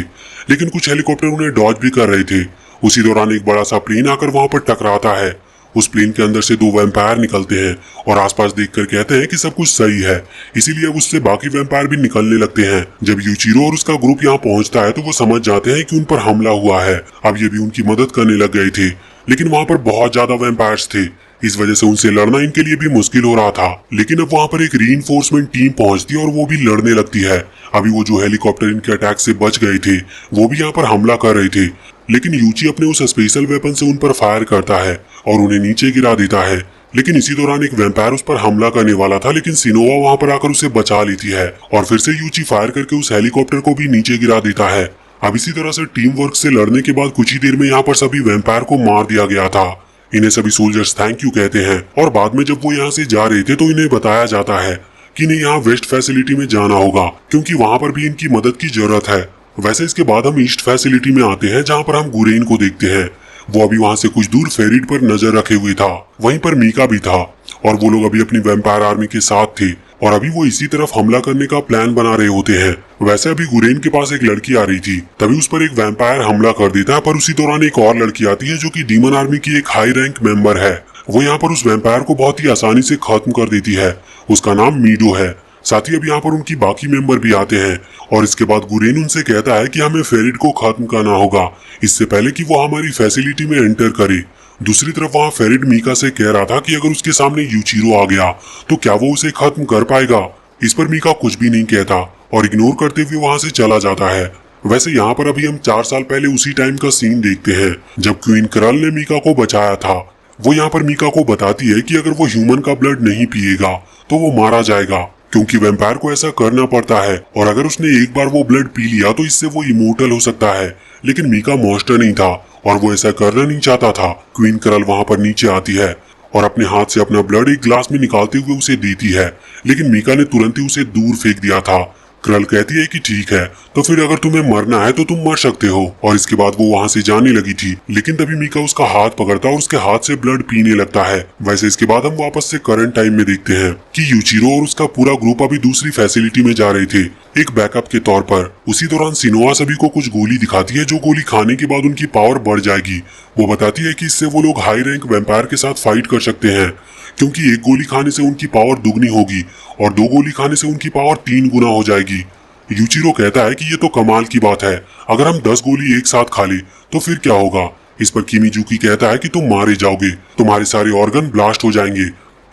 लेकिन कुछ हेलीकॉप्टर उन्हें डॉज भी कर रहे थे। उसी दौरान एक बड़ा सा प्लेन आकर वहां पर टकराता है। उस प्लेन के अंदर से दो वैम्पायर निकलते हैं और आसपास देखकर कहते हैं कि सब कुछ सही है, इसीलिए अब उससे बाकी वैम्पायर भी निकलने लगते हैं। जब यूचिरो और उसका ग्रुप यहाँ पहुंचता है तो वो समझ जाते हैं कि उन पर हमला हुआ है। अब ये भी उनकी मदद करने लग गए थे, लेकिन वहां पर बहुत ज्यादा वैम्पायर्स थे। इस वजह से उनसे लड़ना इनके लिए भी मुश्किल हो रहा था। लेकिन अब वहां पर एक रीइंफोर्समेंट टीम पहुंचती है और वो भी लड़ने लगती है। अभी वो जो हेलीकॉप्टर इनके अटैक से बच गए थे वो भी यहाँ पर हमला कर रहे थे, लेकिन यूची अपने उस स्पेशल वेपन से उन पर फायर करता है और उन्हें नीचे गिरा देता है। लेकिन इसी दौरान एक वैम्पायर उस पर हमला करने वाला था, लेकिन सिनोवा वहां पर आकर उसे बचा लेती है और फिर से यूची फायर करके उस हेलीकॉप्टर को भी नीचे गिरा देता है। अब इसी तरह से टीम वर्क से लड़ने के बाद कुछ ही देर में यहाँ पर सभी वैम्पायर को मार दिया गया था। इन्हें सभी सोल्जर्स थैंक यू कहते हैं और बाद में जब वो यहाँ से जा रहे थे तो इन्हें बताया जाता है कि इन्हें यहाँ वेस्ट फैसिलिटी में जाना होगा, क्योंकि वहां पर भी इनकी मदद की जरूरत है। वैसे इसके बाद हम ईस्ट फैसिलिटी में आते हैं, जहाँ पर हम गुरेन को देखते हैं। वो अभी वहां से कुछ दूर फेरिड पर नजर रखे हुए था। वहीं पर मीका भी था और वो लोग अभी अपनी वैम्पायर आर्मी के साथ थे और अभी वो इसी तरफ हमला करने का प्लान बना रहे होते हैं। वैसे अभी गुरेन के पास एक लड़की आ रही थी, तभी उस पर एक वैम्पायर हमला कर देता है, पर उसी दौरान एक और लड़की आती है जो कि डीमन आर्मी की एक हाई रैंक मेंबर है। वो यहाँ पर उस वैम्पायर को बहुत ही आसानी से खत्म कर देती है। उसका नाम मीडो है। साथ ही अब यहाँ पर उनकी बाकी मेंबर भी आते हैं और इसके बाद गुरेन उनसे कहता है कि हमें फेरिड को खत्म करना होगा इससे पहले कि वो हमारी फैसिलिटी में एंटर करे। दूसरी तरफ वहाँ फेरिड मीका से कह रहा था कि अगर उसके सामने यूचिरो आ गया तो क्या वो उसे खत्म कर पाएगा। इस पर मीका कुछ भी नहीं कहता और इग्नोर करते हुए वहां से चला जाता है। वैसे यहाँ पर अभी हम 4 साल पहले उसी टाइम का सीन देखते हैं जब क्वीन करल ने मीका को बचाया था। वो यहाँ पर मीका को बताती है कि अगर वो ह्यूमन का ब्लड नहीं पिएगा तो वो मारा जाएगा, क्योंकि वैम्पायर को ऐसा करना पड़ता है और अगर उसने एक बार वो ब्लड पी लिया तो इससे वो इमोर्टल हो सकता है। लेकिन मीका मॉन्स्टर नहीं था और वो ऐसा करना नहीं चाहता था। क्वीन करल वहां पर नीचे आती है और अपने हाथ से अपना ब्लड एक ग्लास में निकालते हुए उसे देती है, लेकिन मीका ने तुरंत ही उसे दूर फेंक दिया था। करल कहती है कि ठीक है, तो फिर अगर तुम्हें मरना है तो तुम मर सकते हो, और इसके बाद वो वहां से जाने लगी थी। लेकिन तभी मीका उसका हाथ पकड़ता और उसके हाथ से ब्लड पीने लगता है। वैसे इसके बाद हम वापस से करंट टाइम में देखते हैं कि यूचिरो और उसका पूरा ग्रुप अभी दूसरी फैसिलिटी में जा रहे थे एक बैकअप के तौर पर। उसी दौरान सिनोवा सभी को कुछ गोली दिखाती है, जो गोली खाने के बाद उनकी पावर बढ़ जाएगी। वो बताती है कि इससे वो लोग हाई रैंक वैम्पायर के साथ फाइट कर सकते हैं, क्योंकि एक गोली खाने से उनकी पावर दुगनी होगी और 2 गोली खाने से उनकी पावर 3 गुना हो जाएगी। यूचिरो कहता है कि ये तो कमाल की बात है, अगर हम 10 गोली एक साथ खा ले तो फिर क्या होगा। इस पर किमीजुकी कहता है कि तुम मारे जाओगे, तुम्हारे सारे ऑर्गन ब्लास्ट हो जाएंगे,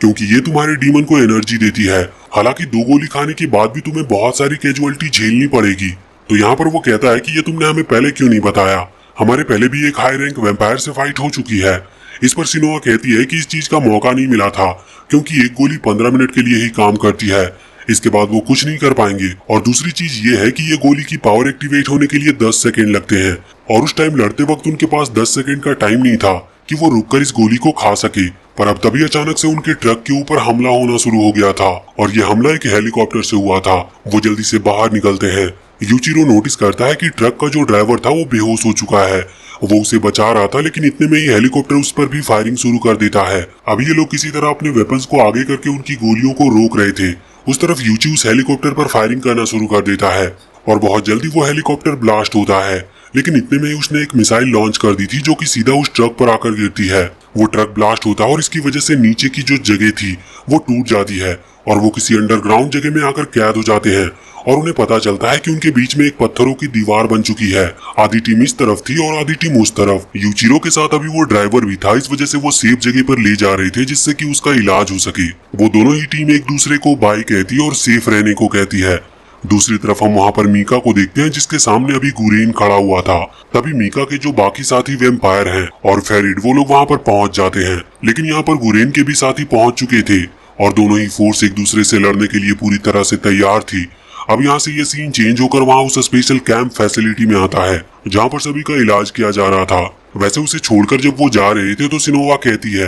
क्योंकि ये तुम्हारे डीमन को एनर्जी देती है। हालांकि 2 गोली खाने के बाद भी तुम्हें बहुत सारी कैजुअलिटी झेलनी पड़ेगी। तो यहाँ पर वो कहता है कि ये तुमने हमें पहले क्यों नहीं बताया, हमारे पहले भी एक हाई रैंक वैम्पायर से फाइट हो चुकी है। इस पर सिनोवा कहती है कि इस चीज का मौका नहीं मिला था, क्योंकि एक गोली 15 मिनट के लिए ही काम करती है, इसके बाद वो कुछ नहीं कर पाएंगे। और दूसरी चीज ये है कि ये गोली की पावर एक्टिवेट होने के लिए 10 सेकेंड लगते हैं, और उस टाइम लड़ते वक्त उनके पास 10 सेकेंड का टाइम नहीं था कि वो रुककर इस गोली को खा सके। पर अब तभी अचानक से उनके ट्रक के ऊपर हमला होना शुरू हो गया था, और ये हमला एक हेलीकॉप्टर से हुआ था। वो जल्दी से बाहर निकलते हैं। यूचिरो नोटिस करता है कि ट्रक का जो ड्राइवर था वो बेहोश हो चुका है। वो उसे बचा रहा था, लेकिन इतने में ही हेलीकॉप्टर उस पर भी फायरिंग शुरू कर देता है। अभी ये लोग किसी तरह अपने वेपन्स को आगे करके उनकी गोलियों को रोक रहे थे। उस तरफ यूची उस हेलीकॉप्टर पर फायरिंग करना शुरू कर देता है और बहुत जल्दी वो हेलीकॉप्टर ब्लास्ट होता है। लेकिन इतने में ही उसने एक मिसाइल लॉन्च कर दी थी, जो कि सीधा उस ट्रक पर आकर गिरती है। वो ट्रक ब्लास्ट होता है और इसकी वजह से नीचे की जो जगह थी वो टूट जाती है और वो किसी अंडरग्राउंड जगह में आकर कैद हो जाते हैं। और उन्हें पता चलता है कि उनके बीच में एक पत्थरों की दीवार बन चुकी है। आधी टीम इस तरफ थी और आधी टीम उस तरफ। यूचिरो के साथ अभी वो ड्राइवर भी था, इस वजह से वो सेफ जगह पर ले जा रहे थे जिससे कि उसका इलाज हो सके। वो दोनों ही टीम एक दूसरे को बाय कहती है और सेफ रहने को कहती है। दूसरी तरफ हम वहाँ पर मीका को देखते हैं, जिसके सामने अभी गुरेन खड़ा हुआ था। तभी मीका के जो बाकी साथी वैम्पायर हैं और फेरिड, वो लोग वहाँ पर पहुंच जाते हैं। लेकिन यहाँ पर गुरेन के भी साथी पहुंच चुके थे और दोनों ही फोर्स एक दूसरे से लड़ने के लिए पूरी तरह से तैयार थी। अब यहाँ से ये सीन चेंज होकर वहाँ उस स्पेशल कैंप फैसिलिटी में आता है, जहाँ पर सभी का इलाज किया जा रहा था। वैसे उसे छोड़कर जब वो जा रहे थे तो सिनोवा कहती है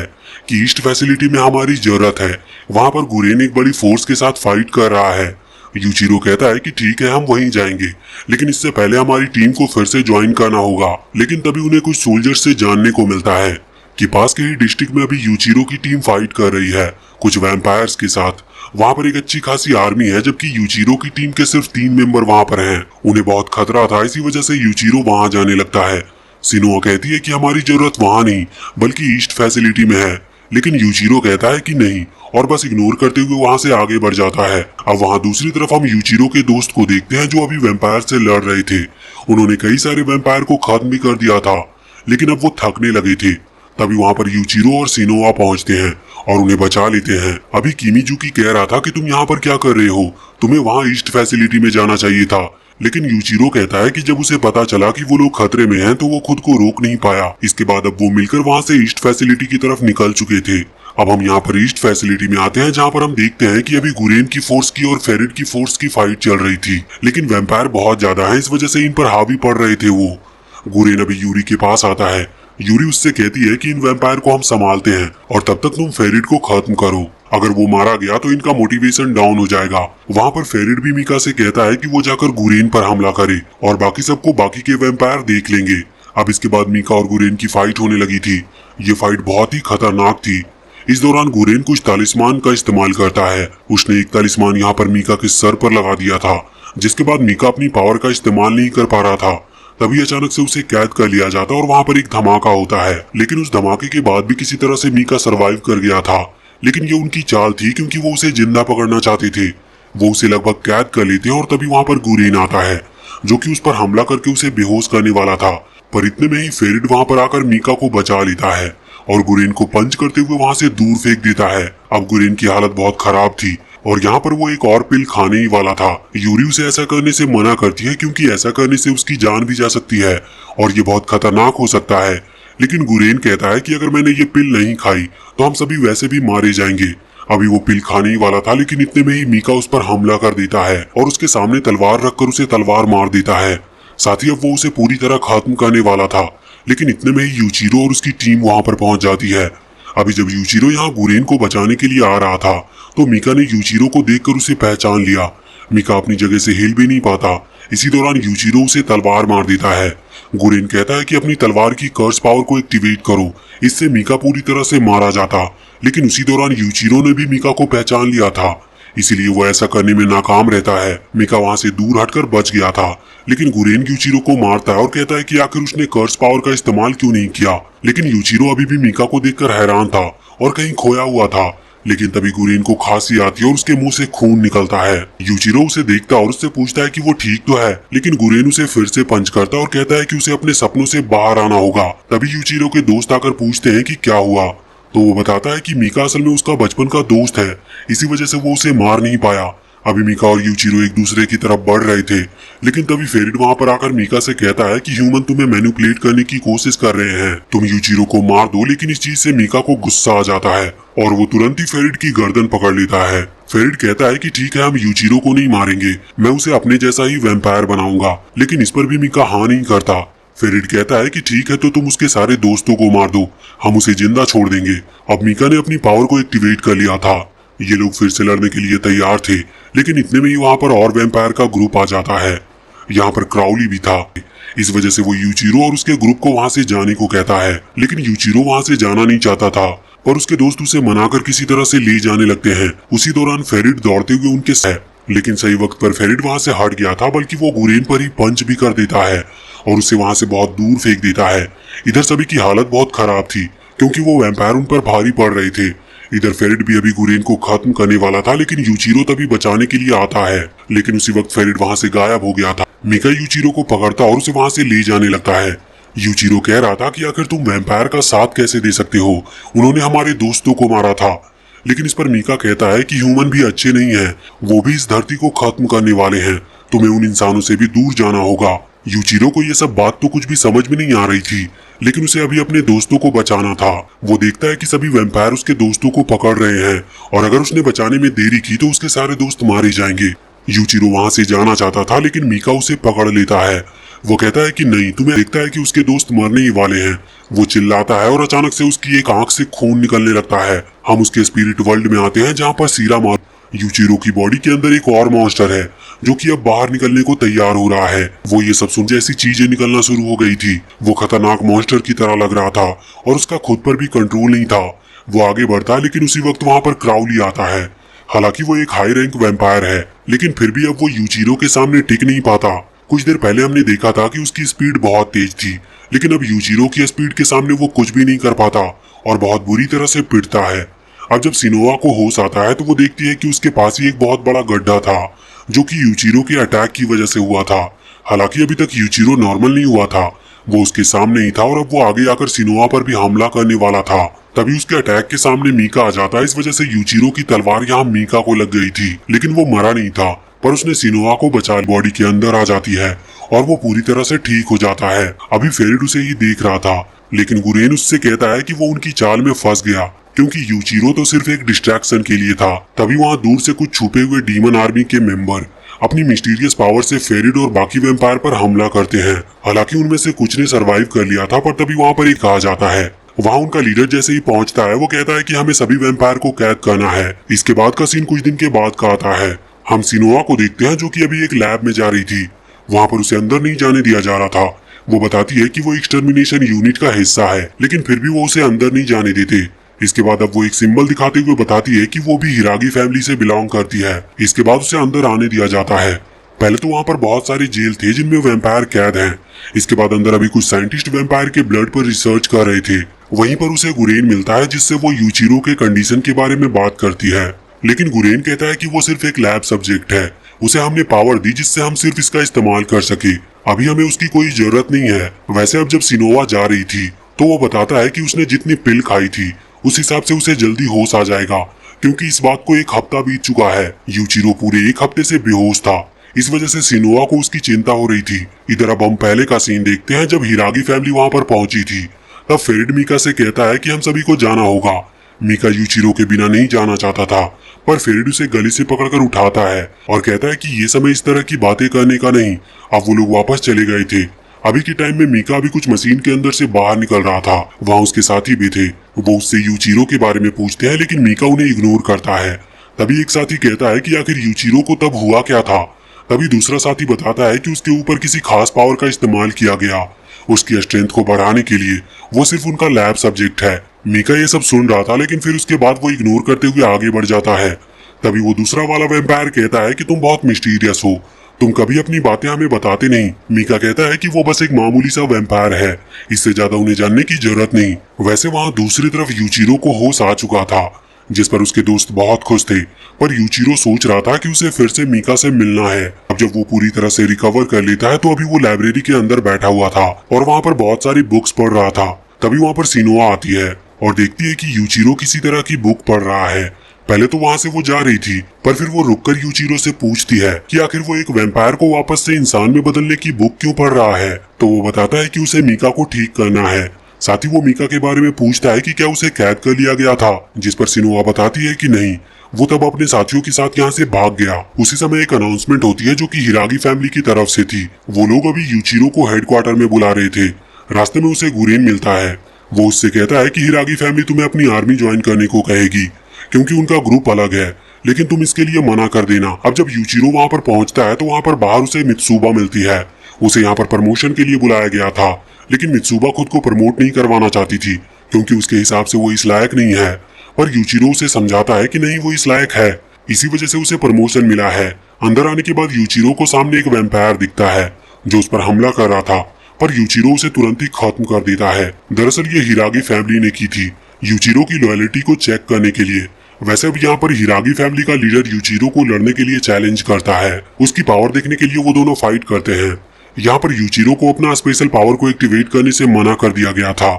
कि ईस्ट फैसिलिटी में हमारी जरूरत है, वहाँ पर गुरेन एक बड़ी फोर्स के साथ फाइट कर रहा है। यूचिरो कहता है कि ठीक है, हम वहीं जाएंगे, लेकिन इससे पहले हमारी टीम को फिर से ज्वाइन करना होगा। लेकिन तभी उन्हें कुछ सोल्जर्स से जानने को मिलता है कि पास के ही डिस्ट्रिक्ट में अभी यूचिरो की टीम फाइट कर रही है कुछ वैम्पायर्स के साथ। वहाँ पर एक अच्छी खासी आर्मी है, जबकि यूचिरो की टीम के सिर्फ 3 मेंबर वहाँ पर हैं। उन्हें बहुत खतरा था, इसी वजह से यूचिरो वहाँ जाने लगता है। सिनोआ कहती है कि हमारी जरूरत वहाँ नहीं बल्कि ईस्ट फैसिलिटी में है, लेकिन यूचिरो कहता है कि नहीं और बस इग्नोर करते हुए वहाँ से आगे बढ़ जाता है। अब वहाँ दूसरी तरफ हम यूचिरो के दोस्त को देखते हैं जो अभी वैम्पायर से लड़ रहे थे। उन्होंने कई सारे वैम्पायर को खत्म भी कर दिया था, लेकिन अब वो थकने लगे थे। तभी वहाँ पर यूचिरो और सिनोआ पहुँचते हैं और उन्हें बचा लेते हैं। अभी किमीजुकी कह रहा था कि तुम यहाँ पर क्या कर रहे हो, तुम्हें वहाँ ईस्ट फैसिलिटी में जाना चाहिए था, लेकिन यूचिरो कहता है कि जब उसे पता चला कि वो लोग खतरे में हैं तो वो खुद को रोक नहीं पाया। इसके बाद अब वो मिलकर वहाँ से ईस्ट फैसिलिटी की तरफ निकल चुके थे। अब हम यहाँ पर ईस्ट फैसिलिटी में आते हैं, जहाँ पर हम देखते हैं कि अभी गुरेन की फोर्स की और फेरिड की फोर्स की फाइट चल रही थी, लेकिन वैम्पायर बहुत ज्यादा है, इस वजह से इन पर हावी पड़ रहे थे। वो गुरेन अभी यूरी के पास आता है। यूरी उससे कहती है कि इन वैम्पायर को हम संभालते हैं और तब तक तुम फेरिड को खत्म करो। अगर वो मारा गया तो इनका मोटिवेशन डाउन हो जाएगा। वहाँ पर फेरिड भी मीका से कहता है कि वो जाकर गुरेन पर हमला करे और बाकी सबको बाकी के वैम्पायर देख लेंगे। अब इसके बाद मीका और गुरेन की फाइट होने लगी थी। ये फाइट बहुत ही खतरनाक थी। इस दौरान गुरेन कुछ तालिस्मान का इस्तेमाल करता है। उसने एक तालिस्मान यहाँ पर मीका के सर पर लगा दिया था, जिसके बाद मीका अपनी पावर का इस्तेमाल नहीं कर पा रहा था। तभी अचानक से उसे कैद कर लिया जाता और वहाँ पर एक धमाका होता है, लेकिन उस धमाके के बाद भी किसी तरह से मीका सरवाइव कर गया था। लेकिन ये उनकी चाल थी, क्योंकि वो उसे जिंदा पकड़ना चाहते थे। वो उसे लगभग कैद कर लेते हैं और तभी वहाँ पर गुरेन आता है, जो कि उस पर हमला करके उसे बेहोश करने वाला था। पर इतने में ही फेरिड वहाँ पर आकर मीका को बचा लेता है और गुरेन को पंच करते हुए वहाँ से दूर फेंक देता है। अब गुरेन की हालत बहुत खराब थी और यहाँ पर वो एक और पिल खाने ही वाला था। यूरी उसे ऐसा करने से मना करती है, क्योंकि ऐसा करने से उसकी जान भी जा सकती है और ये बहुत खतरनाक हो सकता है। लेकिन गुरेन कहता है कि अगर मैंने ये पिल नहीं खाई तो हम सभी वैसे भी मारे जाएंगे। अभी वो पिल खाने ही वाला था, लेकिन इतने में ही मीका उस पर हमला कर देता है और उसके सामने तलवार रखकर उसे तलवार मार देता है। साथ ही अब वो उसे पूरी तरह खत्म करने वाला था, लेकिन इतने में ही यूचिरो और उसकी टीम वहां पर पहुंच जाती है। अभी जब यूचिरो यहाँ गुरेन को बचाने के लिए आ रहा था तो मीका ने यूचिरो को देखकर उसे पहचान लिया। मीका अपनी जगह से हिल भी नहीं पाता। इसी दौरान यूचिरो उसे तलवार मार देता है। गुरेन कहता है कि अपनी तलवार की कर्स पावर को एक्टिवेट करो, इससे मीका पूरी तरह से मारा जाता। लेकिन उसी दौरान यूचिरो ने भी मीका को पहचान लिया था, इसीलिए वो ऐसा करने में नाकाम रहता है। मीका वहां से दूर हटकर बच गया था, लेकिन गुरेन यूचिरो को मारता है और कहता है कि आखिर उसने कर्स पावर का इस्तेमाल क्यों नहीं किया। लेकिन यूचिरो अभी भी मीका को देखकर हैरान था और कहीं खोया हुआ था। लेकिन तभी गुरेन को खांसी आती है और उसके मुंह से खून निकलता है। यूचिरो उसे देखता और उससे पूछता है कि वो ठीक तो है, लेकिन गुरेन उसे फिर से पंच करता और कहता है कि उसे अपने सपनों से बाहर आना होगा। तभी यूचिरो के दोस्त आकर पूछते हैं कि क्या हुआ, तो वो बताता है कि मीका असल में उसका बचपन का दोस्त है, इसी वजह से वो उसे मार नहीं पाया। अभी मीका और यूचिरो एक दूसरे की तरफ बढ़ रहे थे, लेकिन तभी फेरिड वहां पर आकर मीका से कहता है कि ह्यूमन तुम्हें मैनिपुलेट करने की कोशिश कर रहे हैं, तुम यूचिरो को मार दो। लेकिन इस चीज से मीका को गुस्सा आ जाता है और वो तुरंत ही फेरिड की गर्दन पकड़ लेता है। फेरिड कहता है कि ठीक है, हम यूचिरो को नहीं मारेंगे, मैं उसे अपने जैसा ही वैम्पायर बनाऊंगा। लेकिन इस पर भी मीका हाँ नहीं करता। फेरिड कहता है कि ठीक है, तो तुम उसके सारे दोस्तों को मार दो, हम उसे जिंदा छोड़ देंगे। अब मीका ने अपनी पावर को एक्टिवेट कर लिया था। ये लोग फिर से लड़ने के लिए तैयार थे, लेकिन इतने में ही वहां पर और वैम्पायर का ग्रुप आ जाता है। यहाँ पर क्राउली भी था। इस वजह से वो यूचिरो और उसके ग्रुप को वहां से जाने को कहता है, लेकिन यूचिरो वहां से जाना नहीं चाहता था, पर उसके दोस्त उसे मनाकर किसी तरह से ले जाने लगते हैं। उसी दौरान फेरिड दौड़ते हुए उनके साथ, लेकिन सही वक्त पर फेरिड वहां से हट गया था, बल्कि वो गुरेन पर ही पंच भी कर देता है और उसे वहां से बहुत दूर फेंक देता है। इधर सभी की हालत बहुत खराब थी, क्योंकि वो वैम्पायर उन पर भारी पड़ रहे थे। इधर फेरिड भी अभी गुरेन को खत्म करने वाला था, लेकिन यूचिरो तभी बचाने के लिए आता है, लेकिन उसी वक्त फेरिड वहां से गायब हो गया था। मीका यूचिरो को पकड़ता और उसे वहां से ले जाने लगता है। यूचिरो कह रहा था कि आखिर तुम वैम्पायर का साथ कैसे दे सकते हो, उन्होंने हमारे दोस्तों को मारा था। लेकिन इस पर मीका कहता है कि ह्यूमन भी अच्छे नहीं है, वो भी इस धरती को खत्म करने वाले हैं, तुम्हें उन इंसानों से भी दूर जाना होगा। यूचिरो को ये सब बात तो कुछ भी समझ में नहीं आ रही थी, लेकिन उसे अभी अपने दोस्तों को बचाना था। वो देखता है कि सभी वैम्पायर उसके दोस्तों को पकड़ रहे हैं और अगर उसने बचाने में देरी की तो उसके सारे दोस्त मारे जाएंगे। यूचिरो वहां से जाना चाहता था, लेकिन मीका उसे पकड़ लेता है। वो कहता है कि नहीं, तुम्हें देखता है कि उसके दोस्त मरने ही वाले हैं। वो चिल्लाता है और अचानक से उसकी एक आंख से खून निकलने लगता है। हम उसके स्पिरिट वर्ल्ड में आते हैं, जहाँ पर सीरा मार यूचिरो की बॉडी के अंदर एक और मॉन्स्टर है जो कि अब बाहर निकलने को तैयार हो रहा है। वो ये सब सुन जैसी चीजें निकलना शुरू हो गई थी, वो खतरनाक मॉन्स्टर की तरह लग रहा था और उसका खुद पर भी कंट्रोल नहीं था। वो आगे बढ़ता है लेकिन उसी वक्त वहां पर क्राउली आता है। हालांकि वो एक हाई रैंक वैम्पायर है, लेकिन फिर भी अब वो यूजीरो के सामने टिक नहीं पाता। कुछ देर पहले हमने देखा था कि उसकी स्पीड बहुत तेज थी, लेकिन अब यूजीरो की स्पीड के सामने वो कुछ भी नहीं कर पाता और बहुत बुरी तरह से पिटता है। अब जब सिनोआ को होश आता है तो वो देखती है कि उसके पास ही एक बहुत बड़ा गड्ढा था, जो कि यूजीरो के अटैक की वजह से हुआ था। हालांकि अभी तक यूजीरो नॉर्मल नहीं हुआ था, वो उसके सामने ही था और अब वो आगे आकर सिनोआ पर भी हमला करने वाला था। तभी उसके अटैक के सामने मीका आ जाता है। इस वजह से यूजीरो की तलवार यहाँ मीका को लग गई थी, लेकिन वो मरा नहीं था, पर उसने सिनोआ को बचा बॉडी के अंदर आ जाती है और वो पूरी तरह से ठीक हो जाता है। अभी फेरिड उसे ही देख रहा था, लेकिन गुरेन उससे कहता है कि वो उनकी चाल में फंस गया, क्योंकि यूजीरो तो सिर्फ एक डिस्ट्रैक्शन के लिए था। तभी वहाँ दूर से कुछ छुपे हुए डीमन आर्मी के मेंबर अपनी मिस्टीरियस पावर से फेरिड और बाकी वैम्पायर पर हमला करते हैं। हालांकि उनमें से कुछ ने सरवाइव कर लिया था, पर तभी वहाँ पर एक आ जाता है। वहाँ उनका लीडर जैसे ही पहुंचता है, वो कहता है कि हमें सभी वैम्पायर को कैद करना है। इसके बाद का सीन कुछ दिन के बाद का आता है। हम सिनोआ को देखते हैं, जो कि अभी एक लैब में जा रही थी। वहाँ पर उसे अंदर नहीं जाने दिया जा रहा था। वो बताती है कि वो एक्सटर्मिनेशन यूनिट का हिस्सा है, लेकिन फिर भी वो उसे अंदर नहीं जाने देते। इसके बाद अब वो एक सिंबल दिखाते हुए बताती है कि वो भी हिरागी फैमिली से बिलोंग करती है। इसके बाद उसे अंदर आने दिया जाता है। पहले तो वहाँ पर बहुत सारे जेल थे जिनमें वैम्पायर कैद हैं। इसके बाद अंदर अभी कुछ साइंटिस्ट वैम्पायर के ब्लड पर रिसर्च कर रहे थे। वहीं पर उसे गुरेन मिलता है, जिससे वो यूजीरो के कंडीशन के बारे में बात करती है। लेकिन गुरेन कहता है कि वो सिर्फ एक लैब सब्जेक्ट है, उसे हमने पावर दी जिससे हम सिर्फ इसका इस्तेमाल कर सके। अभी हमें उसकी कोई जरूरत नहीं है। वैसे अब जब सिनोआ जा रही थी तो वो बताता है कि उसने जितनी पिल खाई थी उस हिसाब से उसे जल्दी होश आ जाएगा, क्योंकि इस बात को एक हफ्ता बीत चुका है। यूजीरो पूरे एक हफ्ते से बेहोश था। इस वजह से सिनोआ को उसकी चिंता हो रही थी। इधर अब हम पहले का सीन देखते हैं, जब हिरागी फैमिली वहां पर पहुंची थी। तब फेरिड मीका से कहता है कि हम सभी को जाना होगा। मीका यूजीरो के बिना नहीं जाना चाहता था, पर फेरिड उसे गले से पकड़कर उठाता है और कहता है कि ये समय इस तरह की बातें करने का नहीं। अब वो लोग वापस चले गए थे। अभी के टाइम में मीका भी कुछ मशीन के अंदर से बाहर निकल रहा था। वहाँ उसके साथी भी थे। वो उससे यूजीरो के बारे में पूछते हैं, लेकिन मीका उन्हें इग्नोर करता है। तभी एक साथी कहता है कि आखिर यूजीरो को तब हुआ क्या था। तभी दूसरा साथी बताता है कि उसके ऊपर किसी खास पावर का इस्तेमाल किया गया, उसकी स्ट्रेंथ को बढ़ाने के लिए। वो सिर्फ उनका लैब सब्जेक्ट है। मीका ये सब सुन रहा था, लेकिन फिर उसके बाद वो इग्नोर करते हुए आगे बढ़ जाता है। तभी वो दूसरा वाला वैम्पायर कहता है कि तुम बहुत मिस्टीरियस हो, तुम कभी अपनी बातें हमें बताते नहीं। मीका कहता है कि वो बस एक मामूली सा वैम्पायर है, इससे ज्यादा उन्हें जानने की जरूरत नहीं। वैसे वहाँ दूसरी तरफ यूजीरो को होश आ चुका था, जिस पर उसके दोस्त बहुत खुश थे, पर यूजीरो सोच रहा था कि उसे फिर से मीका से मिलना है। अब जब वो पूरी तरह से रिकवर कर लेता है तो अभी वो लाइब्रेरी के अंदर बैठा हुआ था और वहाँ पर बहुत सारी बुक्स पढ़ रहा था। तभी वहाँ पर सिनोआ आती है और देखती है कि यूजीरो किसी तरह की बुक पढ़ रहा है। पहले तो वहाँ से वो जा रही थी, पर फिर वो रुककर यूजीरो से पूछती है कि आखिर वो एक वैम्पायर को वापस से इंसान में बदलने की बुक क्यों पढ़ रहा है। तो वो बताता है कि उसे मीका को ठीक करना है। साथ ही वो मीका के बारे में पूछता है कि क्या उसे कैद कर लिया गया था, जिस पर सिनोआ बताती है कि नहीं, वो तब अपने साथियों के साथ यहाँ से भाग गया। उसी समय एक अनाउंसमेंट होती है जो कि हिरागी फैमिली की तरफ से थी। वो लोग अभी यूजीरो को हेडक्वार्टर में बुला रहे थे। रास्ते में उसे गुरेन मिलता है। वो उससे कहता है कि हिरागी फैमिली तुम्हें अपनी आर्मी ज्वाइन करने को कहेगी, क्योंकि उनका ग्रुप अलग है, लेकिन तुम इसके लिए मना कर देना। अब जब यूजीरो वहाँ पर पहुंचता है तो वहाँ पर बाहर उसे मित्सुबा मिलती है। उसे यहाँ पर प्रमोशन के लिए बुलाया गया था, लेकिन मित्सुबा खुद को प्रमोट नहीं करवाना चाहती थी, क्योंकि उसके हिसाब से वो इस लायक नहीं है। पर यूजीरो उसे समझाता है कि नहीं, वो इस लायक है, इसी वजह से उसे प्रमोशन मिला है। अंदर आने के बाद यूजीरो को सामने एक वैम्पायर दिखता है जो उस पर हमला कर रहा था, पर यूजीरो उसे तुरंत ही खत्म कर देता है। दरअसल ये हिरागी फैमिली ने की थी, यूजीरो की लॉयल्टी को चेक करने के लिए। वैसे अब यहाँ पर हिरागी फैमिली का लीडर यूजीरो को लड़ने के लिए चैलेंज करता है। उसकी पावर देखने के लिए वो दोनों फाइट करते हैं। यहाँ पर यूजीरो को अपना स्पेशल पावर को एक्टिवेट करने से मना कर दिया गया था।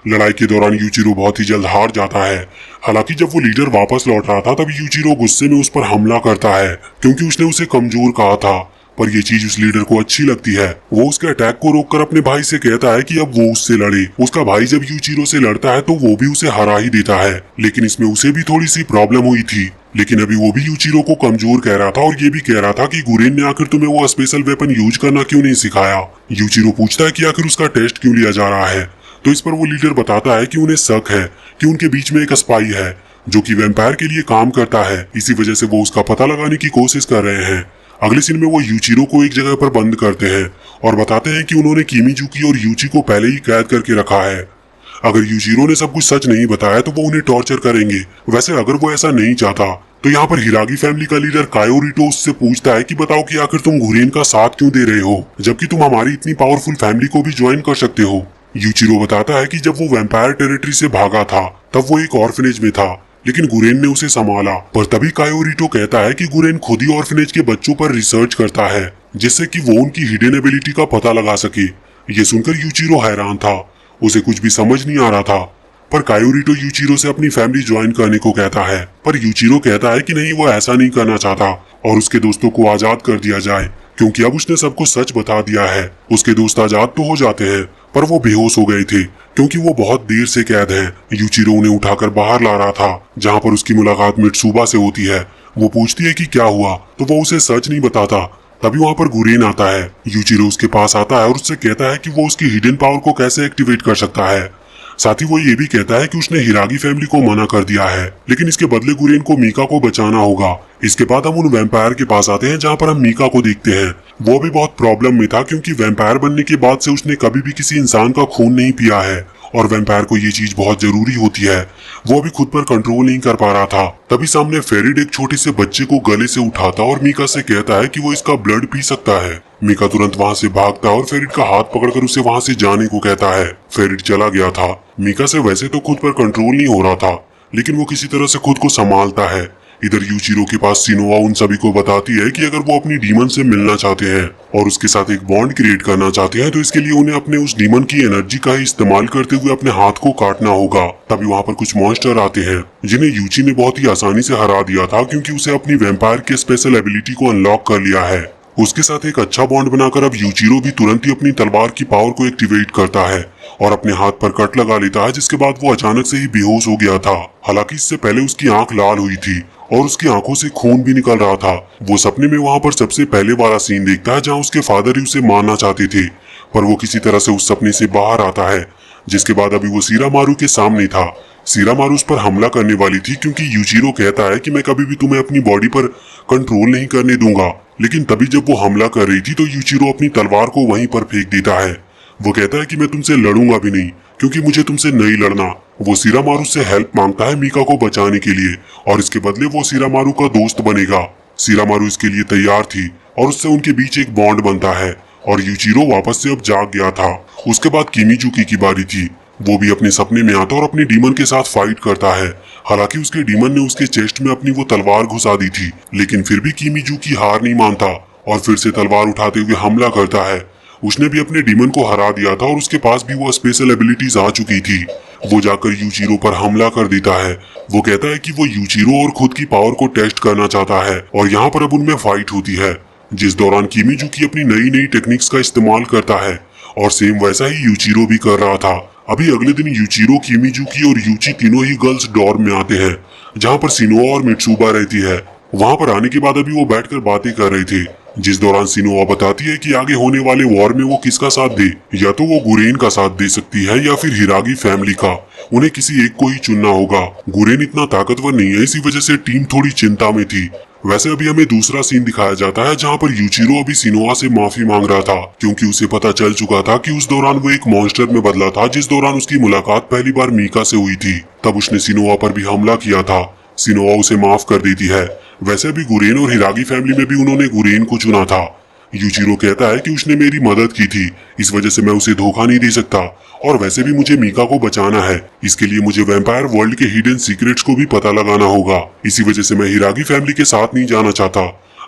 लड़ाई के दौरान यूजीरो बहुत ही जल्द हार जाता है। हालांकि जब वो लीडर वापस लौट रहा था तब यूजीरो गुस्से में उस पर हमला करता है, क्योंकि उसने उसे कमजोर कहा था। पर ये चीज उस लीडर को अच्छी लगती है। वो उसके अटैक को रोककर अपने भाई से कहता है कि अब वो उससे लड़े। उसका भाई जब यूजीरो से लड़ता है तो वो भी उसे हरा ही देता है, लेकिन इसमें उसे भी थोड़ी सी प्रॉब्लम हुई थी। लेकिन अभी वो भी यूजीरो को कमजोर कह रहा था और ये भी कह रहा था कि गुरेन ने आखिर तुम्हें वो स्पेशल वेपन यूज करना क्यों नहीं सिखाया। यूजीरो पूछता है कि आखिर उसका टेस्ट क्यों लिया जा रहा है। तो इस पर वो लीडर बताता है कि उन्हें शक है कि उनके बीच में एक स्पाई है जो कि वैम्पायर के लिए काम करता है। इसी वजह से वो उसका पता लगाने की कोशिश कर रहे हैं। अगले सीन में वो यूचिरो को एक जगह पर बंद करते हैं और बताते हैं कि उन्होंने किमीजुकी और यूची को पहले ही कैद करके रखा है। अगर यूचिरो ने सब कुछ सच नहीं बताया तो वो उन्हें टॉर्चर करेंगे। वैसे अगर वो ऐसा नहीं चाहता तो यहाँ पर हिरागी फैमिली का लीडर कायोरिटो उससे पूछता है कि बताओ कि आखिर तुम घुरेन का साथ क्यों दे रहे हो, जबकि तुम हमारी इतनी पावरफुल फैमिली को भी ज्वाइन कर सकते हो। यूचिरो बताता है कि जब वो वैम्पायर टेरिटरी से भागा था तब वो एक ऑर्फनेज में था, लेकिन गुरेन ने उसे संभाला। पर तभी कायोरिटो कहता है कि गुरेन खुद ही ऑर्फनेज के बच्चों पर रिसर्च करता है जिससे कि वो उनकी हिडन एबिलिटी का पता लगा सके। ये सुनकर यूचिरो हैरान था, उसे कुछ भी समझ नहीं आ रहा था। पर कायोरिटो यूचिरो से अपनी फैमिली ज्वाइन करने को कहता है, पर यूचिरो कहता है कि नहीं, वो ऐसा नहीं करना चाहता और उसके दोस्तों को आजाद कर दिया जाए, क्योंकि अब उसने सबको सच बता दिया है। उसके दोस्त आजाद तो हो जाते हैं पर वो बेहोश हो गए थे क्योंकि वो बहुत देर से कैद हैं। यूचिरो उन्हें उठाकर बाहर ला रहा था जहाँ पर उसकी मुलाकात मित्सुबा से होती है। वो पूछती है कि क्या हुआ, तो वो उसे सच नहीं बताता। तभी वहाँ पर गुरेन आता है। यूचिरो उसके पास आता है और उससे कहता है कि वो उसकी हिडन पावर को कैसे एक्टिवेट कर सकता है। साथ ही वो ये भी कहता है कि उसने हिरागी फैमिली को मना कर दिया है, लेकिन इसके बदले गुरेन को मीका को बचाना होगा। इसके बाद हम उन वैम्पायर के पास आते हैं जहाँ पर हम मीका को देखते हैं। वो भी बहुत प्रॉब्लम में था क्योंकि वैम्पायर बनने के बाद से उसने कभी भी किसी इंसान का खून नहीं पिया है और वैम्पायर को ये चीज बहुत जरूरी होती है। वो अभी खुद पर कंट्रोल नहीं कर पा रहा था। तभी सामने फेरिड एक छोटे से बच्चे को गले से उठाता और मीका से कहता है कि वो इसका ब्लड पी सकता है। मीका तुरंत वहाँ से भागता और फेरिड का हाथ पकड़कर उसे वहाँ से जाने को कहता है। फेरिड चला गया था। मीका से वैसे तो खुद पर कंट्रोल नहीं हो रहा था, लेकिन वो किसी तरह से खुद को संभालता है। इधर यूचिरो के पास सिनोआ उन सभी को बताती है कि अगर वो अपनी डीमन से मिलना चाहते हैं और उसके साथ एक बॉन्ड क्रिएट करना चाहते हैं तो इसके लिए उन्हें अपने उस डीमन की एनर्जी का ही इस्तेमाल करते हुए अपने हाथ को काटना होगा। तभी वहाँ पर कुछ मॉन्स्टर आते हैं जिन्हें यूची ने बहुत ही आसानी से हरा दिया था क्योंकि उसे अपनी वैम्पायर के स्पेशल एबिलिटी को अनलॉक कर लिया है। उसके साथ एक अच्छा बॉन्ड बनाकर अब यूचिरो भी तुरंत ही अपनी तलवार की पावर को एक्टिवेट करता है और अपने हाथ पर कट लगा लेता है, जिसके बाद वो अचानक से ही बेहोश हो गया था। हालांकि इससे पहले उसकी आंख लाल हुई थी और उसकी आंखों से खून भी निकल रहा था। वो सपने में वहाँ पर सबसे पहले वाला सीन देखता है जहाँ उसके फादर ही उसे मारना चाहते थे, पर वो किसी तरह से उस सपने से बाहर आता है। जिसके बाद अभी वो सीरामारू के सामने था। सीरामारू उस पर हमला करने वाली थी क्योंकि यूचिरो कहता है कि मैं कभी भी तुम्हें अपनी बॉडी पर कंट्रोल नहीं करने दूंगा, लेकिन तभी जब वो हमला कर रही थी तो यूचिरो अपनी तलवार को वहीं पर फेंक देता है। वो कहता है कि मैं तुमसे लड़ूंगा भी नहीं क्योंकि मुझे तुमसे नहीं लड़ना। वो सीरामारू से हेल्प मांगता है मीका को बचाने के लिए और इसके बदले वो सीरामारू का दोस्त बनेगा। सीरामारू इसके लिए तैयार थी और उससे उनके बीच एक बॉन्ड बनता है और यूचिरो वापस से अब जाग गया था। उसके बाद किमीजुकी की बारी थी। वो भी अपने सपने में आता और अपने डीमन के साथ फाइट करता है। हालांकि उसके डीमन ने उसके चेस्ट में अपनी वो तलवार घुसा दी थी, लेकिन फिर भी किमीजुकी हार नहीं मानता और फिर से तलवार उठाते हुए हमला करता है। उसने भी अपने डीमन को हरा दिया था और उसके पास भी वो स्पेशल एबिलिटीज आ चुकी थी। वो जाकर यूचिरो पर हमला कर देता है। वो कहता है कि वो यूचिरो और खुद की पावर को टेस्ट करना चाहता है और यहाँ पर अब उनमें फाइट होती है, जिस दौरान किमीजुकी अपनी नई नई टेक्निक्स का इस्तेमाल करता है और सेम वैसा ही यूचिरो भी कर रहा था। अभी अगले दिन यूचिरो, किमीजुकी और यूची तीनों ही गर्ल्स डॉर्म में आते हैं जहाँ पर सिनोआ और मित्सुबा रहती है। वहाँ पर आने के बाद अभी वो बैठकर बातें कर रहे थे, जिस दौरान सिनोआ बताती है कि आगे होने वाले वॉर में वो किसका साथ दे, या तो वो गुरेन का साथ दे सकती है या फिर हिरागी फैमिली का। उन्हें किसी एक को ही चुनना होगा। गुरेन इतना ताकतवर नहीं है, इसी वजह से टीम थोड़ी चिंता में थी। वैसे अभी हमें दूसरा सीन दिखाया जाता है जहाँ पर यूचिरो अभी सिनोआ से माफी मांग रहा था क्योंकि उसे पता चल चुका था कि उस दौरान वो एक मॉन्स्टर में बदला था, जिस दौरान उसकी मुलाकात पहली बार मीका से हुई थी। तब उसने सिनोआ पर भी हमला किया था। सिनोआ उसे माफ कर देती है। वैसे भी गुरेन और हिरागी फैमिली में भी उन्होंने गुरेन को चुना था। यूचिरो कहता है कि उसने मेरी मदद की थी, इस वजह से मैं उसे धोखा नहीं दे सकता और वैसे भी मुझे मीका को बचाना है। इसके लिए मुझे वैम्पायर वर्ल्ड के हिडन सीक्रेट्स को भी पता लगाना होगा। इसी वजह से मैं हिरागी फैमिली के साथ नहीं जाना चाहता।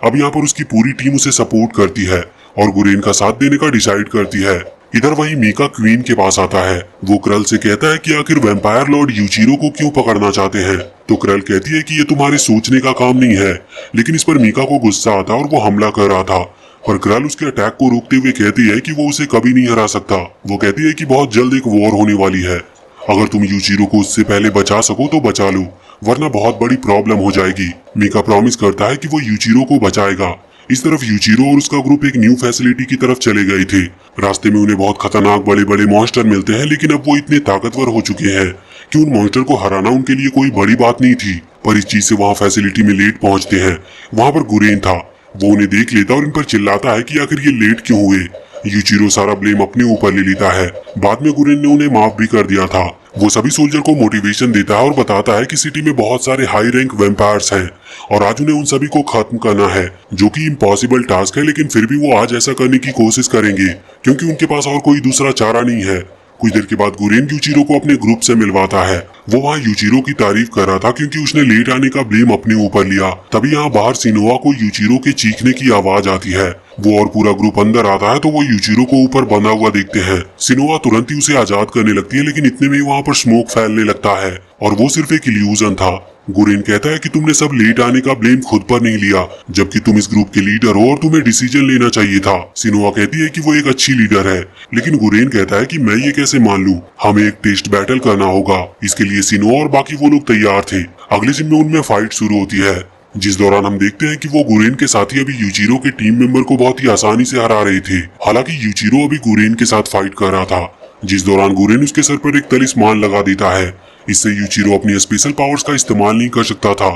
अब यहाँ पर उसकी पूरी टीम उसे सपोर्ट करती है और गुरेन का साथ देने का डिसाइड करती है। इधर वही मीका क्वीन के पास आता है। वो क्रल से कहता है कि आखिर वैम्पायर लॉर्ड यूचिरो को क्यों पकड़ना चाहते हैं, तो क्रल कहती है कि ये तुम्हारे सोचने का काम नहीं है। लेकिन इस पर मीका को गुस्सा आता और वो हमला कर रहा था, पर क्रल उसके अटैक को रोकते हुए कहती है कि वो उसे कभी नहीं हरा सकता। वो कहती है कि बहुत जल्द एक वॉर होने वाली है, अगर तुम यूचिरो को उससे पहले बचा सको तो बचा लो, वरना बहुत बड़ी प्रॉब्लम हो जाएगी। मीका प्रॉमिस करता है कि वो यूचिरो को बचाएगा। इस तरफ यूचिरो और उसका ग्रुप एक न्यू फैसिलिटी की तरफ चले गए थे। रास्ते में उन्हें बहुत खतरनाक बड़े बड़े मॉन्स्टर मिलते हैं, लेकिन अब वो इतने ताकतवर हो चुके हैं कि उन मॉन्स्टर को हराना उनके लिए कोई बड़ी बात नहीं थी। पर इस चीज से वहाँ फैसिलिटी में लेट पहुंचते हैं। वहाँ पर गुरेन था। वो उन्हें देख लेता और इन पर चिल्लाता है कि आखिर ये लेट क्यों हुए। यूचिरो सारा ब्लेम अपने ऊपर ले लेता है। बाद में गुरेन ने उन्हें माफ भी कर दिया था। वो सभी सोल्जर को मोटिवेशन देता है और बताता है कि सिटी में बहुत सारे हाई रैंक वैम्पायर्स हैं और आज उन्हें उन सभी को खत्म करना है, जो कि इम्पॉसिबल टास्क है, लेकिन फिर भी वो आज ऐसा करने की कोशिश करेंगे क्योंकि उनके पास और कोई दूसरा चारा नहीं है। कुछ देर के बाद गुरेन यूचिरो को अपने ग्रुप से मिलवाता है। वो वहाँ यूचिरो की तारीफ कर रहा था क्योंकि उसने लेट आने का ब्लेम अपने ऊपर लिया। तभी यहाँ बाहर सिनोआ को यूचिरो के चीखने की आवाज आती है। वो और पूरा ग्रुप अंदर आता है तो वो यूचिरो को ऊपर बंधा हुआ देखते हैं। सिनोआ तुरंत ही उसे आजाद करने लगती है, लेकिन इतने में ही वहाँ पर स्मोक फैलने लगता है और वो सिर्फ एक इल्यूजन था। गुरेन कहता है कि तुमने सब लेट आने का ब्लेम खुद पर नहीं लिया, जबकि तुम इस ग्रुप के लीडर हो और तुम्हें डिसीजन लेना चाहिए था। सिनोआ कहती है कि वो एक अच्छी लीडर है, लेकिन गुरेन कहता है कि मैं ये कैसे मान लूं, हमें एक टेस्ट बैटल करना होगा। इसके लिए सिनोआ और बाकी वो लोग तैयार थे। अगले दिन में उनमें फाइट शुरू होती है, जिस दौरान हम देखते हैं कि वो गुरेन के साथी अभी यूचिरो के टीम मेंबर को बहुत ही आसानी से हरा रहे थे। हालांकि यूचिरो अभी गुरेन के साथ फाइट कर रहा था, जिस दौरान गुरेन उसके सर पर एक तलिस्मान लगा देता है। इससे यूचिरो अपनी स्पेशल पावर्स का इस्तेमाल नहीं कर सकता था,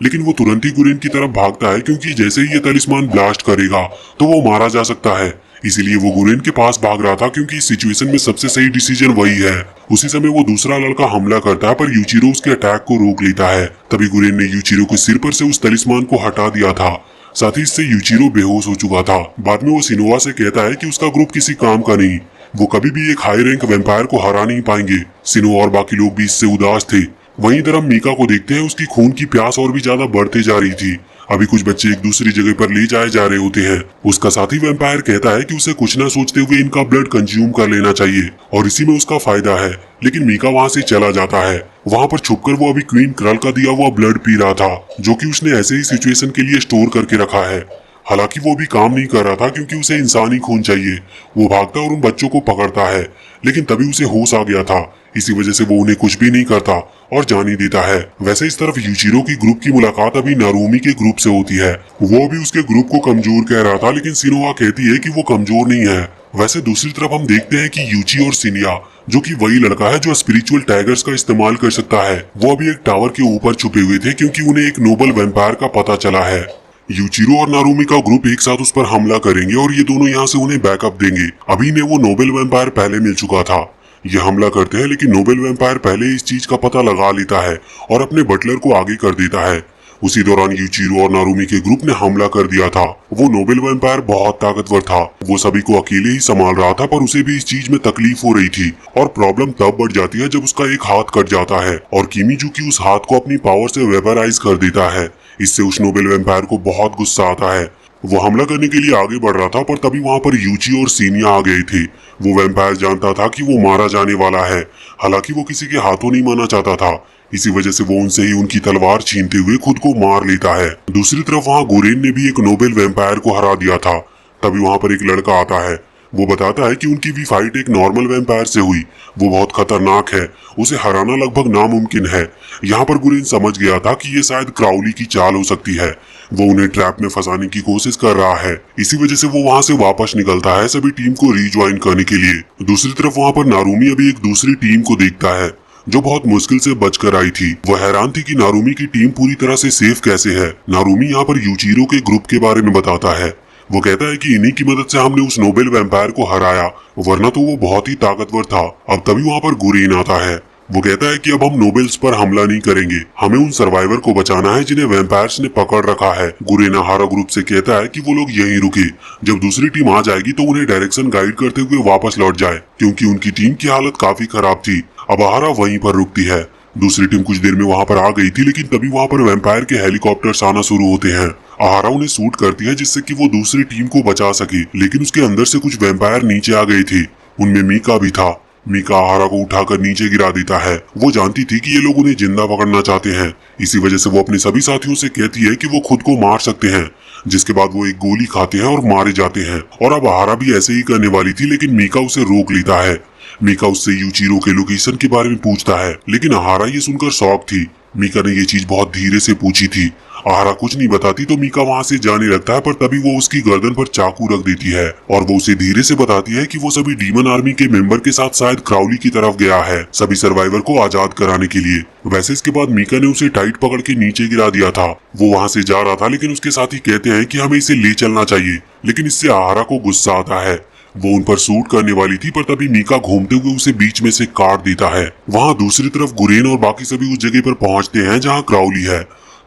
लेकिन वो तुरंत ही गुरेन की तरफ भागता है क्योंकि जैसे ही ये तलिस्मान ब्लास्ट करेगा तो वो मारा जा सकता है। इसीलिए वो गुरेन के पास भाग रहा था क्योंकि इस सिचुएशन में सबसे सही डिसीजन वही है। उसी समय वो दूसरा लड़का हमला करता है, पर यूचिरो उसके अटैक को रोक लेता है। तभी गुरेन ने यूचिरो के सिर पर से उस तलिस्मान को हटा दिया था। साथ ही इससे यूचिरो बेहोश हो चुका था। बाद में वो सिनोआ से कहता है कि उसका ग्रुप किसी काम का नहीं, वो कभी भी एक हाई रैंक वैम्पायर को हरा नहीं पाएंगे। सिनोआ और बाकी लोग भी इससे उदास थे। वहीं इधर हम मीका को देखते हैं, उसकी खून की प्यास और भी ज्यादा बढ़ते जा रही थी। अभी कुछ बच्चे एक दूसरी जगह पर ले जाए जा रहे होते हैं। उसका साथी वैम्पायर कहता है कि उसे कुछ न सोचते हुए इनका ब्लड कंज्यूम कर लेना चाहिए और इसी में उसका फायदा है, लेकिन मीका वहाँ से चला जाता है। वहाँ पर छुपकर वो अभी क्वीन क्रल का दिया हुआ ब्लड पी रहा था, जो कि उसने ऐसे ही सिचुएशन के लिए स्टोर करके रखा है। हालांकि वो भी काम नहीं कर रहा था क्योंकि उसे इंसानी खून चाहिए। वो भागता और उन बच्चों को पकड़ता है, लेकिन तभी उसे होश आ गया था। इसी वजह से वो उन्हें कुछ भी नहीं करता और जान ही देता है। वैसे इस तरफ यूचिरो की ग्रुप की मुलाकात अभी नारुमी के ग्रुप से होती है। वो भी उसके ग्रुप को कमजोर कह रहा था, लेकिन सिनोआ कहती है कि वो कमजोर नहीं है। वैसे दूसरी तरफ हम देखते हैं कि यूची और सिनिया, जो कि वही लड़का है जो स्पिरिचुअल टाइगर्स का इस्तेमाल कर सकता है, वो अभी एक टावर के ऊपर छुपे हुए थे क्योंकि उन्हें एक नोबल वैम्पायर का पता चला है। यूचिरो और नारुमी का ग्रुप एक साथ उस पर हमला करेंगे और ये दोनों यहाँ से उन्हें बैकअप देंगे। अभी इन्हें वो नोबल वैम्पायर पहले मिल चुका था। ये हमला करते हैं, लेकिन नोबल वैम्पायर पहले इस चीज का पता लगा लेता है और अपने बटलर को आगे कर देता है। उसी दौरान यूचिरो और नारुमी के ग्रुप ने हमला कर दिया था। वो नोबल वैम्पायर बहुत ताकतवर था। वो सभी को अकेले ही संभाल रहा था, पर उसे भी इस चीज में तकलीफ हो रही थी और प्रॉब्लम तब बढ़ जाती है जब उसका एक हाथ कट जाता है और किमीजुकी उस हाथ को अपनी पावर से वेपराइज कर देता है। इससे उस नोबल वैम्पायर को बहुत गुस्सा आता है। वो हमला करने के लिए आगे बढ़ रहा था, पर तभी वहाँ पर यूची और सीनिया आ गए थे। वो वैम्पायर जानता था कि वो मारा जाने वाला है, हालांकि वो किसी के हाथों नहीं मारना चाहता था। इसी वजह से वो उनसे ही उनकी तलवार छीनते हुए खुद को मार लेता है। दूसरी तरफ वहाँ गुरेन ने भी एक नोबल वैम्पायर को हरा दिया था। तभी वहाँ पर एक लड़का आता है। वो बताता है कि उनकी भी फाइट एक नॉर्मल वैम्पायर से हुई। वो बहुत खतरनाक है, उसे हराना लगभग नामुमकिन है। यहाँ पर गुरेन समझ गया था कि ये शायद क्राउली की चाल हो सकती है। वो उन्हें ट्रैप में फंसाने की कोशिश कर रहा है। इसी वजह से वो वहाँ से वापस निकलता है सभी टीम को रीज्वाइन करने के लिए। दूसरी तरफ वहाँ पर नारुमी अभी एक दूसरी टीम को देखता है जो बहुत मुश्किल से बचकर आई थी। वह हैरान थी कि नारुमी की टीम पूरी तरह से सेफ कैसे है। नारुमी यहाँ पर यूचिरो के ग्रुप के बारे में बताता है। वो कहता है कि इन्हीं की मदद से हमने उस नोबेल वैम्पायर को हराया, वरना तो वो बहुत ही ताकतवर था। अब तभी वहाँ पर गुरेन आता है। वो कहता है कि अब हम नोबेल्स पर हमला नहीं करेंगे, हमें उन सर्वाइवर को बचाना है जिन्हें वैम्पायर्स ने पकड़ रखा है। गुरेन अहारा ग्रुप से कहता है कि वो लोग यहीं रुके, जब दूसरी टीम आ जाएगी तो उन्हें डायरेक्शन गाइड करते हुए वापस लौट जाए, क्योंकि उनकी टीम की हालत काफी खराब थी। अब अहारा वहीं पर रुकती है। दूसरी टीम कुछ देर में वहाँ पर आ गई थी, लेकिन तभी वहाँ पर वैम्पायर के हेलीकॉप्टर्स आना शुरू होते हैं। अहारा उन्हें शूट करती है जिससे कि वो दूसरी टीम को बचा सके, लेकिन उसके अंदर से कुछ वैम्पायर नीचे आ गए थे। उनमें मीका भी था। मीका अहारा को उठाकर नीचे गिरा देता है। वो जानती थी कि ये लोग उन्हें जिंदा पकड़ना चाहते हैं। इसी वजह से वो अपने सभी साथियों से कहती है कि वो खुद को मार सकते हैं, जिसके बाद वो एक गोली खाते हैं और मारे जाते हैं। और अब अहारा भी ऐसे ही करने वाली थी, लेकिन मीका उसे रोक लेता है। मीका उससे यूचिरो के लोकेशन के बारे में पूछता है, लेकिन अहारा ये सुनकर शॉक थी। मीका ने ये चीज बहुत धीरे से पूछी थी। आहारा कुछ नहीं बताती तो मीका वहाँ से जाने लगता है, पर तभी वो उसकी गर्दन पर चाकू रख देती है और वो उसे धीरे से बताती है कि वो सभी डीमन आर्मी के मेंबर के साथ शायद क्राउली की तरफ गया है सभी सर्वाइवर को आजाद कराने के लिए। वैसे इसके बाद मीका ने उसे टाइट पकड़ के नीचे गिरा दिया था। वो वहाँ से जा रहा था, लेकिन उसके साथी कहते हैं कि हमें इसे ले चलना चाहिए, लेकिन इससे आहारा को गुस्सा आता है। वो उन पर शूट करने वाली थी, पर तभी मीका घूमते हुए उसे बीच में से काट देता है। वहाँ दूसरी तरफ गुरेन और बाकी सभी उस जगह पर पहुंचते हैं जहाँ क्राउली है,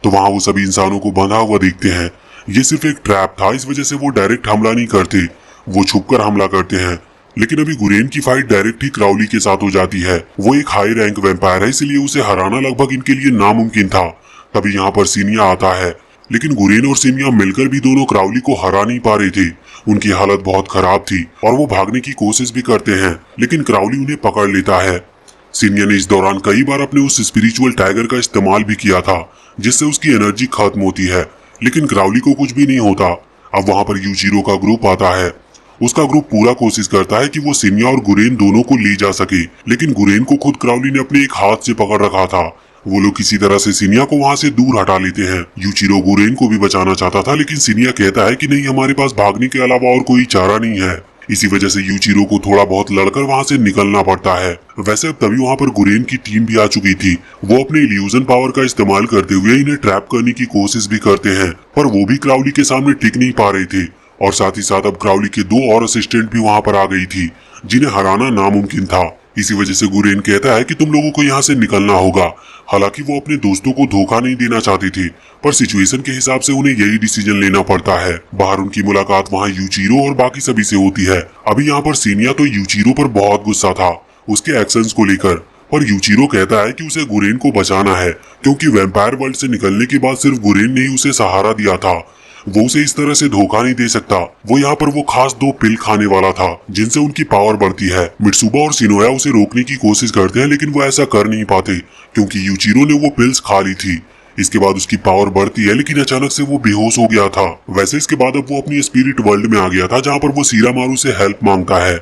तो वहाँ वो सभी इंसानों को बंधा हुआ देखते हैं। ये सिर्फ एक ट्रैप था, इस वजह से वो डायरेक्ट हमला नहीं करते, वो छुपकर हमला करते हैं। लेकिन अभी गुरेन की फाइट डायरेक्ट ही क्राउली के साथ हो जाती है। वो एक हाई रैंक वैम्पायर है, इसलिए उसे हराना लगभग इनके लिए नामुमकिन था। तभी यहाँ पर सीनिया आता है, लेकिन गुरेन और सीनिया मिलकर भी दोनों क्राउली को हरा नहीं पा रहे थे। उनकी हालत बहुत खराब थी और वो भागने की कोशिश भी करते हैं, लेकिन क्राउली उन्हें पकड़ लेता है। सीनिया ने इस दौरान कई बार अपने उस स्पिरिचुअल टाइगर का इस्तेमाल भी किया था, जिससे उसकी एनर्जी खत्म होती है, लेकिन क्राउली को कुछ भी नहीं होता। अब वहाँ पर यूजीरो का ग्रुप आता है। उसका ग्रुप पूरा कोशिश करता है कि वो सीनिया और गुरेन दोनों को ले जा सके, लेकिन गुरेन को खुद क्राउली ने अपने एक हाथ से पकड़ रखा था। वो लोग किसी तरह से सीनिया को वहाँ से दूर हटा लेते हैं। यूचिरो गुरेन को भी बचाना चाहता था, लेकिन सीनिया कहता है कि नहीं, हमारे पास भागने के अलावा और कोई चारा नहीं है। इसी वजह से यूचिरो को थोड़ा बहुत लड़कर वहाँ से निकलना पड़ता है। वैसे अब तभी वहाँ पर गुरेन की टीम भी आ चुकी थी। वो अपने इल्यूजन पावर का इस्तेमाल करते हुए इन्हें ट्रैप करने की कोशिश भी करते हैं, पर वो भी क्राउली के सामने टिक नहीं पा रहे थे। और साथ ही साथ अब क्राउली के 2 और असिस्टेंट भी वहाँ पर आ गई थी, जिन्हें हराना नामुमकिन था। इसी वजह से गुरेन कहता है कि तुम लोगों को यहाँ से निकलना होगा। हालांकि वो अपने दोस्तों को धोखा नहीं देना चाहती थी, पर सिचुएशन के हिसाब से उन्हें यही डिसीजन लेना पड़ता है। बाहर उनकी मुलाकात वहाँ यूचिरो और बाकी सभी से होती है। अभी यहाँ पर सीनिया तो यूचिरो पर बहुत गुस्सा था उसके एक्शंस को लेकर, पर यूचिरो कहता है कि उसे गुरेन को बचाना है, क्योंकि वैम्पायर वर्ल्ड से निकलने के बाद सिर्फ गुरेन ने ही उसे सहारा दिया था। वो उसे इस तरह से धोखा नहीं दे सकता। वो यहाँ पर वो खास 2 पिल खाने वाला था, जिनसे उनकी पावर बढ़ती है। मित्सुबा और सिनोया उसे रोकने की कोशिश करते हैं, लेकिन वो ऐसा कर नहीं पाते, क्योंकि यूचिरो ने वो पिल्स खा ली थी। इसके बाद उसकी पावर बढ़ती है, लेकिन अचानक से वो बेहोश हो गया था। वैसे इसके बाद अब वो अपनी स्पिरिट वर्ल्ड में आ गया था, जहाँ पर वो सीरामारू से हेल्प मांगता है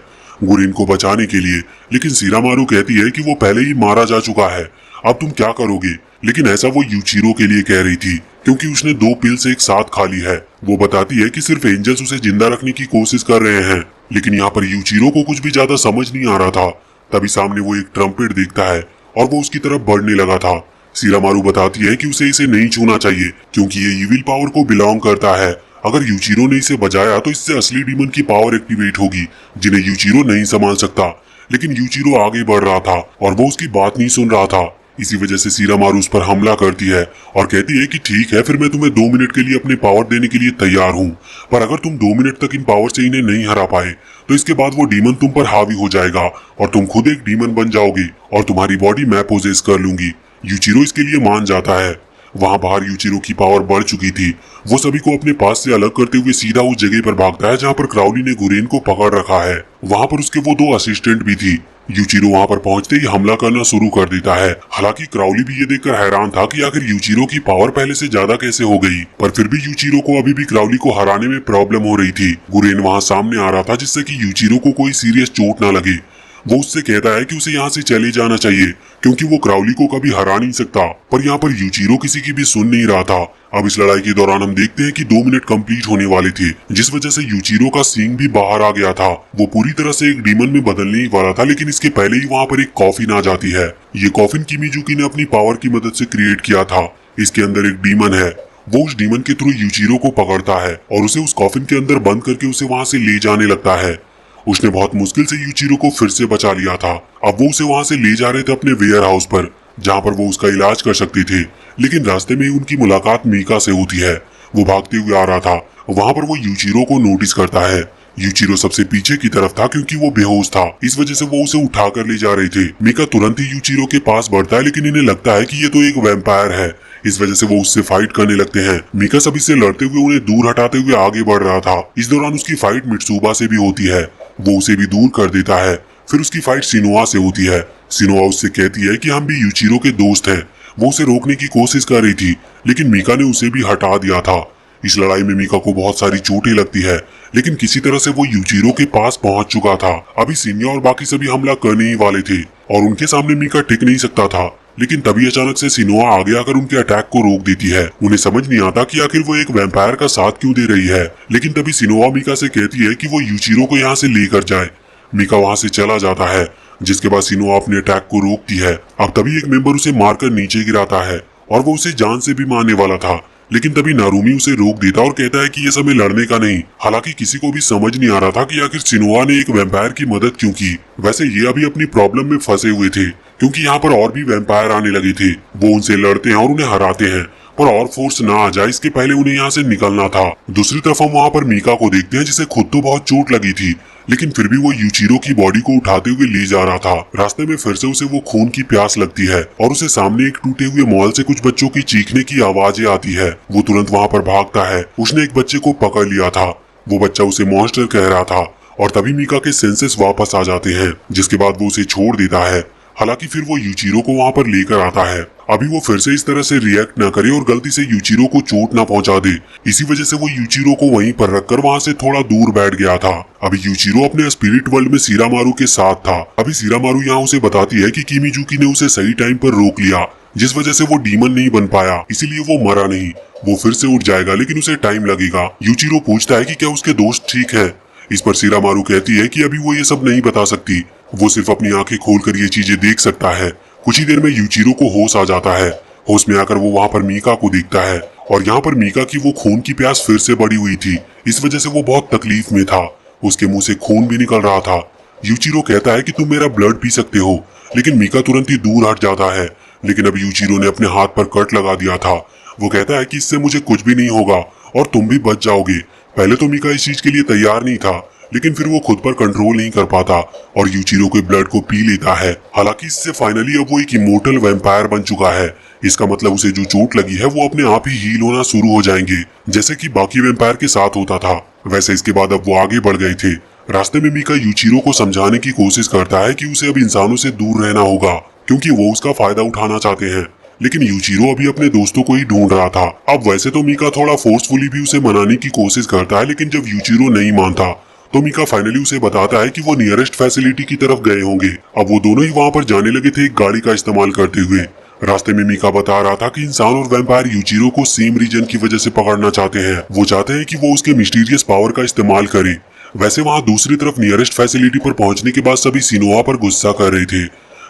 गुरेन को बचाने के लिए। लेकिन सीरामारू कहती है कि वो पहले ही मारा जा चुका है, अब तुम क्या करोगे। लेकिन ऐसा वो यूचिरो के लिए कह रही थी, क्योंकि उसने 2 पिल्स एक साथ खा ली है। वो बताती है कि सिर्फ एंजल्स उसे जिंदा रखने की कोशिश कर रहे हैं, लेकिन यहाँ पर यूचिरो को कुछ भी ज्यादा समझ नहीं आ रहा था। तभी सामने वो एक ट्रम्पेट देखता है और वो उसकी तरफ बढ़ने लगा था। सीरामारू बताती है कि उसे इसे नहीं छूना चाहिए, क्योंकि ये इविल पावर को बिलोंग करता है। अगर यूचिरो ने इसे बजाया तो इससे असली डीमन की पावर एक्टिवेट होगी, जिन्हें यूचिरो नहीं संभाल सकता। लेकिन यूचिरो आगे बढ़ रहा था और वो उसकी बात नहीं सुन रहा था। इसी वजह से सीरामारू उस पर हमला करती है और कहती है कि ठीक है, फिर मैं तुम्हें 2 मिनट के लिए अपने पावर देने के लिए तैयार हूँ, पर अगर तुम 2 मिनट तक इन पावर से इन्हें नहीं हरा पाए तो इसके बाद वो डीमन तुम पर हावी हो जाएगा और तुम खुद एक डीमन बन जाओगे और तुम्हारी बॉडी मैं पोजेस कर लूंगी। यूचिरो इसके लिए मान जाता है। वहाँ बाहर यूचिरो की पावर बढ़ चुकी थी। वो सभी को अपने पास से अलग करते हुए सीधा उस जगह पर भागता है जहाँ पर क्राउली ने गुरेन को पकड़ रखा है। वहाँ पर उसके वो 2 असिस्टेंट भी थी। यूचिरो वहाँ पर पहुंचते ही हमला करना शुरू कर देता है। हालांकि क्राउली भी ये देखकर हैरान था कि आखिर यूचिरो की पावर पहले से ज्यादा कैसे हो गई, पर फिर भी यूचिरो को अभी भी क्राउली को हराने में प्रॉब्लम हो रही थी। गुरेन वहाँ सामने आ रहा था, जिससे कि यूचिरो को कोई सीरियस चोट ना लगे। वो उससे कहता है कि उसे यहाँ से चले जाना चाहिए, क्योंकि वो क्राउली को कभी हरा नहीं सकता। पर यहाँ पर यूचिरो किसी की भी सुन नहीं रहा था। अब इस लड़ाई के दौरान हम देखते हैं कि 2 मिनट कंप्लीट होने वाले थे, जिस वजह से यूचिरो का सींग भी बाहर आ गया था। वो पूरी तरह से एक डीमन में बदलने ही वाला था, लेकिन इसके पहले ही वहाँ पर एक कॉफिन आ जाती है। ये कॉफिन किमिजुकी ने अपनी पावर की मदद से क्रिएट किया था। इसके अंदर एक डीमन है। वो उस डीमन के थ्रू यूचिरो को पकड़ता है और उसे उस कॉफिन के अंदर बंद करके उसे वहाँ से ले जाने लगता है। उसने बहुत मुश्किल से यूचिरो को फिर से बचा लिया था। अब वो उसे वहाँ से ले जा रहे थे अपने वेयर हाउस पर, जहाँ पर वो उसका इलाज कर सकते थे। लेकिन रास्ते में ही उनकी मुलाकात मीका से होती है। वो भागते हुए आ रहा था। वहाँ पर वो यूचिरो को नोटिस करता है। यूचिरो सबसे पीछे की तरफ था, क्योंकि वो बेहोश था। इस वजह से वो उसे उठाकर ले जा रहे थे। मीका तुरंत ही यूचिरो के पास बढ़ता है, लेकिन इन्हें लगता है कि ये तो एक वैम्पायर है। इस वजह से वो उससे फाइट करने लगते हैं। मीका सभी से लड़ते हुए उन्हें दूर हटाते हुए आगे बढ़ रहा था। इस दौरान उसकी फाइट मित्सुबा से भी होती है। वो उसे भी दूर कर देता है। फिर उसकी फाइट सिनोआ से होती है। सिनोआ उससे कहती है कि हम भी यूचिरो के दोस्त हैं। वो उसे रोकने की कोशिश कर रही थी, लेकिन मीका ने उसे भी हटा दिया था। इस लड़ाई में मीका को बहुत सारी चोटें लगती है, लेकिन किसी तरह से वो यूचिरो के पास पहुंच चुका था। अभी सीनिया और बाकी सभी हमला करने ही वाले थे और उनके सामने मीका टिक नहीं सकता था। लेकिन तभी अचानक से सिनोआ आगे आकर उनके अटैक को रोक देती है। उन्हें समझ नहीं आता कि आखिर वो एक वैम्पायर का साथ क्यों दे रही है, लेकिन तभी सिनोआ मीका से कहती है कि वो यूचिरो को यहाँ से लेकर जाए। मीका वहाँ से चला जाता है, जिसके बाद सिनोआ अपने अटैक को रोकती है। अब तभी एक मेंबर उसे मारकर नीचे गिराता है और वो उसे जान से भी मारने वाला था, लेकिन तभी नारुमी उसे रोक देता और कहता है कि ये समय लड़ने का नहीं। हालांकि किसी को भी समझ नहीं आ रहा था कि आखिर सिनोआ ने एक वैम्पायर की मदद क्यों की। वैसे ये अभी अपनी प्रॉब्लम में फंसे हुए थे, क्योंकि यहाँ पर और भी वैम्पायर आने लगे थे। वो उनसे लड़ते हैं और उन्हें हराते हैं, पर और फोर्स ना आ जाए इसके पहले उन्हें यहाँ से निकलना था। दूसरी तरफ हम वहाँ पर मीका को देखते हैं, जिसे खुद तो बहुत चोट लगी थी, लेकिन फिर भी वो यूचिरो की बॉडी को उठाते हुए ले जा रहा था। रास्ते में फिर से उसे वो खून की प्यास लगती है और उसे सामने एक टूटे हुए मॉल से कुछ बच्चों की चीखने की आवाजें आती है। वो तुरंत वहाँ पर भागता है। उसने एक बच्चे को पकड़ लिया था। वो बच्चा उसे मॉन्स्टर कह रहा था और तभी मीका के सेंसेस वापस आ जाते हैं, जिसके बाद वो उसे छोड़ देता है। हालांकि फिर वो यूचिरो को वहाँ पर लेकर आता है। अभी वो फिर से इस तरह से रिएक्ट न करे और गलती से यूचिरो को चोट न पहुंचा दे। इसी वजह से वो यूचिरो को वहीं पर रखकर वहाँ से थोड़ा दूर बैठ गया था। अभी यूचिरो अपने स्पिरिट वर्ल्ड में सीरामारू के साथ था। अभी सीरामारू यहाँ उसे बताती है कि किमीजुकी ने उसे सही टाइम पर रोक लिया, जिस वजह से वो डीमन नहीं बन पाया, इसीलिए वो मरा नहीं। वो फिर से उठ जाएगा, लेकिन उसे टाइम लगेगा। यूचिरो पूछता है कि क्या उसके दोस्त ठीक है। इस पर सीरामारू कहती है कि अभी वो ये सब नहीं बता सकती, वो सिर्फ अपनी आंखें खोलकर ये चीजें देख सकता है। कुछ ही देर में यूचिरो को होश आ जाता है। होश में आकर वो वहाँ पर मीका को देखता है और यहाँ पर मीका की वो खून की प्यास फिर से बढ़ी हुई थी। इस वजह से वो बहुत तकलीफ में था। उसके मुंह से खून भी निकल रहा था। यूचिरो कहता है कि तुम मेरा ब्लड पी सकते हो, लेकिन मीका तुरंत ही दूर हट जाता है। लेकिन अब यूचिरो ने अपने हाथ पर कट लगा दिया था। वो कहता है कि इससे मुझे कुछ भी नहीं होगा और तुम भी बच जाओगे। पहले तो मीका इस चीज के लिए तैयार नहीं था, लेकिन फिर वो खुद पर कंट्रोल नहीं कर पाता और यूचिरो के ब्लड को पी लेता है। हालांकि इससे फाइनली अब वो एक इमोर्टल वैम्पायर बन चुका है। इसका मतलब उसे जो चोट लगी है वो अपने आप ही हील होना शुरू हो जाएंगे, जैसे कि बाकी वैम्पायर के साथ होता था। वैसे इसके बाद अब वो आगे बढ़ गए थे। रास्ते में मीका यूचिरो को समझाने की कोशिश करता है कि उसे अब इंसानों से दूर रहना होगा, क्योंकि वो उसका फायदा उठाना चाहते हैं। लेकिन यूचिरो अभी अपने दोस्तों को ही ढूंढ रहा था। अब वैसे तो मीका थोड़ा फोर्सफुली भी उसे मनाने की कोशिश करता है, लेकिन जब यूचिरो नहीं मानता तो मीका फाइनली उसे बताता है कि वो नियरेस्ट फैसिलिटी की तरफ गए होंगे। अब वो दोनों ही वहाँ पर जाने लगे थे एक गाड़ी का इस्तेमाल करते हुए। रास्ते में मीका बता रहा था कि इंसान और वैम्पायर यूचिरो को सेम रीजन की वजह से पकड़ना चाहते हैं। वो चाहते हैं कि वो उसके मिस्टीरियस पावर का इस्तेमाल करे। वैसे वहाँ दूसरी तरफ नियरेस्ट फैसिलिटी पर पहुंचने के बाद सभी सिनोआ पर गुस्सा कर रहे थे,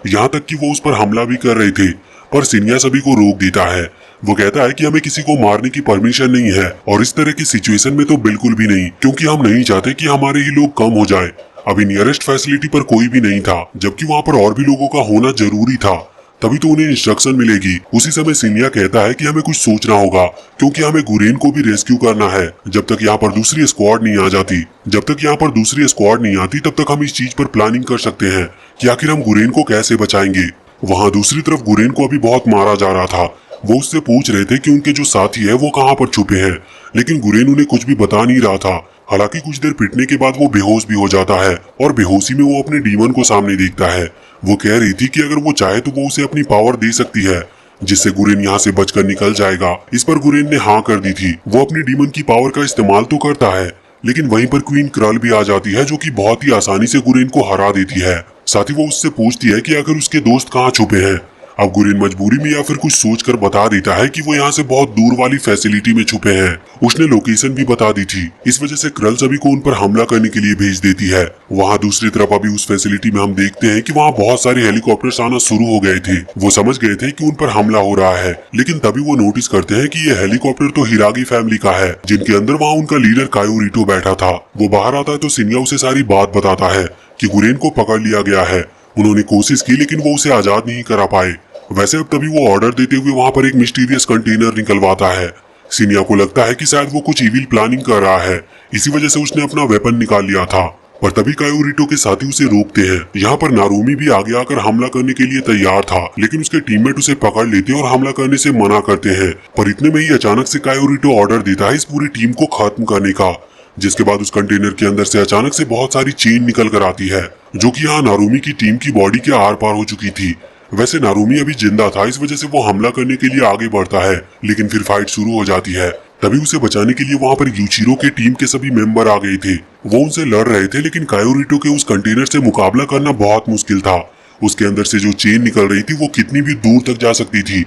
यहाँ तक कि वो उस पर हमला भी कर रहे थे, पर सिनिया सभी को रोक देता है। वो कहता है कि हमें किसी को मारने की परमिशन नहीं है और इस तरह की सिचुएशन में तो बिल्कुल भी नहीं, क्योंकि हम नहीं चाहते कि हमारे ही लोग कम हो जाए। अभी नियरेस्ट फैसिलिटी पर कोई भी नहीं था, जबकि वहाँ पर और भी लोगों का होना जरूरी था, तभी तो उन्हें इंस्ट्रक्शन मिलेगी। उसी समय सिनिया कहता है कि हमें कुछ सोचना होगा, क्योंकि हमें गुरेन को भी रेस्क्यू करना है जब तक यहाँ पर दूसरी स्क्वाड नहीं आ जाती। जब तक यहाँ पर दूसरी स्क्वाड नहीं आती तब तक हम इस चीज पर प्लानिंग कर सकते हैं कि आखिर हम गुरेन को कैसे बचाएंगे। वहाँ दूसरी तरफ गुरेन को अभी बहुत मारा जा रहा था। वो उससे पूछ रहे थे कि उनके जो साथी है वो कहाँ पर छुपे हैं, लेकिन गुरेन उन्हें कुछ भी बता नहीं रहा था। हालांकि कुछ देर पिटने के बाद वो बेहोश भी हो जाता है और बेहोशी में वो अपने डीमन को सामने देखता है। वो कह रही थी कि अगर वो चाहे तो वो उसे अपनी पावर दे सकती है, जिससे गुरेन यहाँ से बचकर निकल जाएगा। इस पर गुरेन ने हाँ कर दी थी। वो अपनी डीमन की पावर का इस्तेमाल तो करता है, लेकिन वहीं पर क्वीन क्रल भी आ जाती है, जो कि बहुत ही आसानी से गुरेन को हरा देती है। साथ ही वो उससे पूछती है कि अगर उसके दोस्त कहाँ छुपे हैं। अब गुरेन मजबूरी में या फिर कुछ सोचकर बता देता है कि वो यहाँ से बहुत दूर वाली फैसिलिटी में छुपे हैं। उसने लोकेशन भी बता दी थी। इस वजह से क्रल सभी को उन पर हमला करने के लिए भेज देती है। वहाँ दूसरी तरफ अभी उस फैसिलिटी में हम देखते हैं कि वहाँ बहुत सारे हेलीकॉप्टर्स आना शुरू हो गए थे। वो समझ गए थे कि उन पर हमला हो रहा है, लेकिन तभी वो नोटिस करते हैं कि ये हेलीकॉप्टर तो हिरागी फैमिली का है, जिनके अंदर वहाँ उनका लीडर कायोरिटो बैठा था। वो बाहर आता है तो सिनिया उसे सारी बात बताता है कि गुरेन को पकड़ लिया गया है। उन्होंने कोशिश की, लेकिन वो उसे आजाद नहीं करा पाए। वैसे अब तभी वो ऑर्डर देते हुए वहाँ पर एक मिस्टीरियस कंटेनर निकलवाता है। सिनिया को लगता है कि शायद वो कुछ इविल प्लानिंग कर रहा है, इसी वजह से उसने अपना वेपन निकाल लिया था। पर तभी कायोरिटो के साथी उसे रोकते हैं। यहाँ पर नारुमी भी आगे आकर हमला करने के लिए तैयार था, लेकिन उसके टीममेट उसे पकड़ लेते और हमला करने से मना करते हैं। पर इतने में ही अचानक से कायोरिटो ऑर्डर देता है इस पूरी टीम को खत्म करने का, जिसके बाद उस कंटेनर के अंदर से अचानक से बहुत सारी चेन निकल कर आती है, जो कि यहाँ नारुमी की टीम की बॉडी के आर पार हो चुकी थी। वैसे नारुमी अभी जिंदा था, इस वजह से वो हमला करने के लिए आगे बढ़ता है, लेकिन फिर फाइट शुरू हो जाती है। तभी उसे बचाने के लिए वहाँ पर यूचिरो के टीम के सभी मेंबर आ गए थे। वो उनसे लड़ रहे थे, लेकिन कायोरिटो के उस कंटेनर से मुकाबला करना बहुत मुश्किल था। उसके अंदर से जो चेन निकल रही थी वो कितनी भी दूर तक जा सकती थी।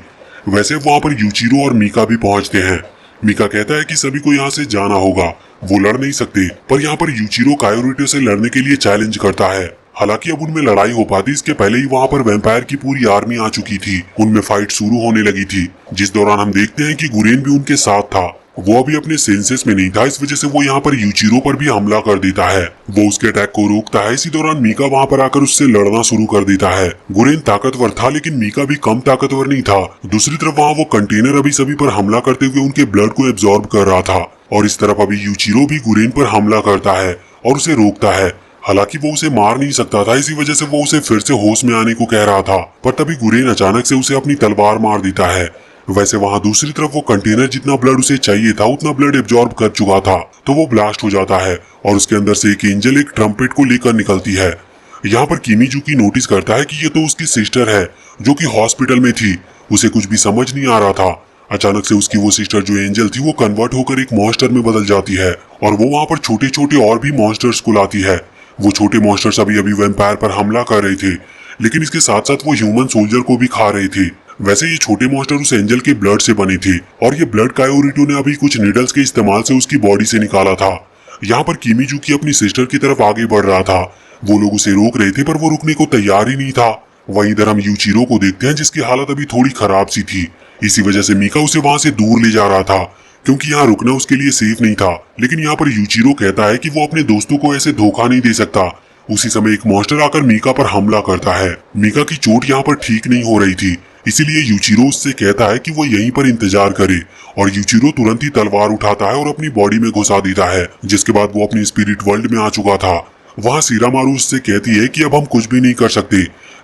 वैसे वहां पर यूचिरो और मीका भी पहुंचते हैं। मीका कहता है कि सभी को यहाँ से जाना होगा, वो लड़ नहीं सकते, पर यहाँ पर यूचिरो कायोरिटो से लड़ने के लिए चैलेंज करता है। हालांकि अब उनमें लड़ाई हो पाती इसके पहले ही वहाँ पर वैम्पायर की पूरी आर्मी आ चुकी थी। उनमें फाइट शुरू होने लगी थी, जिस दौरान हम देखते हैं कि गुरेन भी उनके साथ था। वो अभी अपने सेंसेस में नहीं था, इस वजह से वो यहाँ पर यूचिरो पर भी हमला कर देता है। वो उसके अटैक को रोकता है। इसी दौरान मीका वहाँ पर आकर उससे लड़ना शुरू कर देता है। गुरेन ताकतवर था, लेकिन मीका भी कम ताकतवर नहीं था। दूसरी तरफ वहाँ वो कंटेनर अभी सभी पर हमला करते हुए उनके ब्लड को एब्जॉर्ब कर रहा था, और इस तरफ अभी यूचिरो भी गुरेन पर हमला करता है और उसे रोकता है। हालांकि वो उसे मार नहीं सकता था, इसी वजह से वो उसे फिर से होश में आने को कह रहा था, पर तभी गुरेन अचानक से उसे अपनी तलवार मार देता है। वैसे वहां दूसरी तरफ वो कंटेनर जितना ब्लड उसे चाहिए था उतना ब्लड एब्जॉर्ब कर चुका था, तो वो ब्लास्ट हो जाता है और उसके अंदर से एक एंजल एक ट्रम्पेट को लेकर निकलती है। यहाँ पर किमीजुकी नोटिस करता है कि ये तो उसकी सिस्टर है जो कि हॉस्पिटल में थी। उसे कुछ भी समझ नहीं आ रहा था। अचानक से उसकी वो सिस्टर जो एंजल थी वो कन्वर्ट होकर एक मॉन्स्टर में बदल जाती है और वो वहां पर छोटे छोटे और भी मॉन्स्टर्स को लाती है। वो छोटे मॉन्स्टर्स अभी वैम्पायर पर हमला कर रहे थे, लेकिन इसके साथ साथ वो ह्यूमन सोल्जर को भी खा रहे थे। वैसे ये छोटे मॉन्स्टर उस एंजल के ब्लड से बने थे और ये ब्लड कायोरिटो ने अभी कुछ नीडल्स के इस्तेमाल से उसकी बॉडी से निकाला था। यहाँ पर किमीजुकी अपनी सिस्टर की तरफ आगे बढ़ रहा था। वो लोग उसे रोक रहे थे, पर वो रुकने को तैयार ही नहीं था। वहीं इधर हम यूचिरो को देखते हैं, जिसकी हालत अभी थोड़ी खराब सी थी। इसी वजह से मीका उसे वहां से दूर ले जा रहा था, क्योंकि यहाँ रुकना उसके लिए सेफ नहीं था। लेकिन यहाँ पर यूचिरो कहता है कि वो अपने दोस्तों को ऐसे धोखा नहीं दे सकता। उसी समय एक मॉन्स्टर आकर मीका पर हमला करता है। मीका की चोट यहाँ पर ठीक नहीं हो रही थी, इसीलिए यूचिरो उससे कहता है कि वो यहीं पर इंतजार करे, और यूचिरो तुरंत ही तलवार उठाता है और अपनी बॉडी में घुसा देता है। जिसके बाद वो अपनी स्पिरिट वर्ल्ड में आ चुका था। वहाँ सीरामारू उससे कहती है कि अब हम कुछ भी नहीं कर सकते,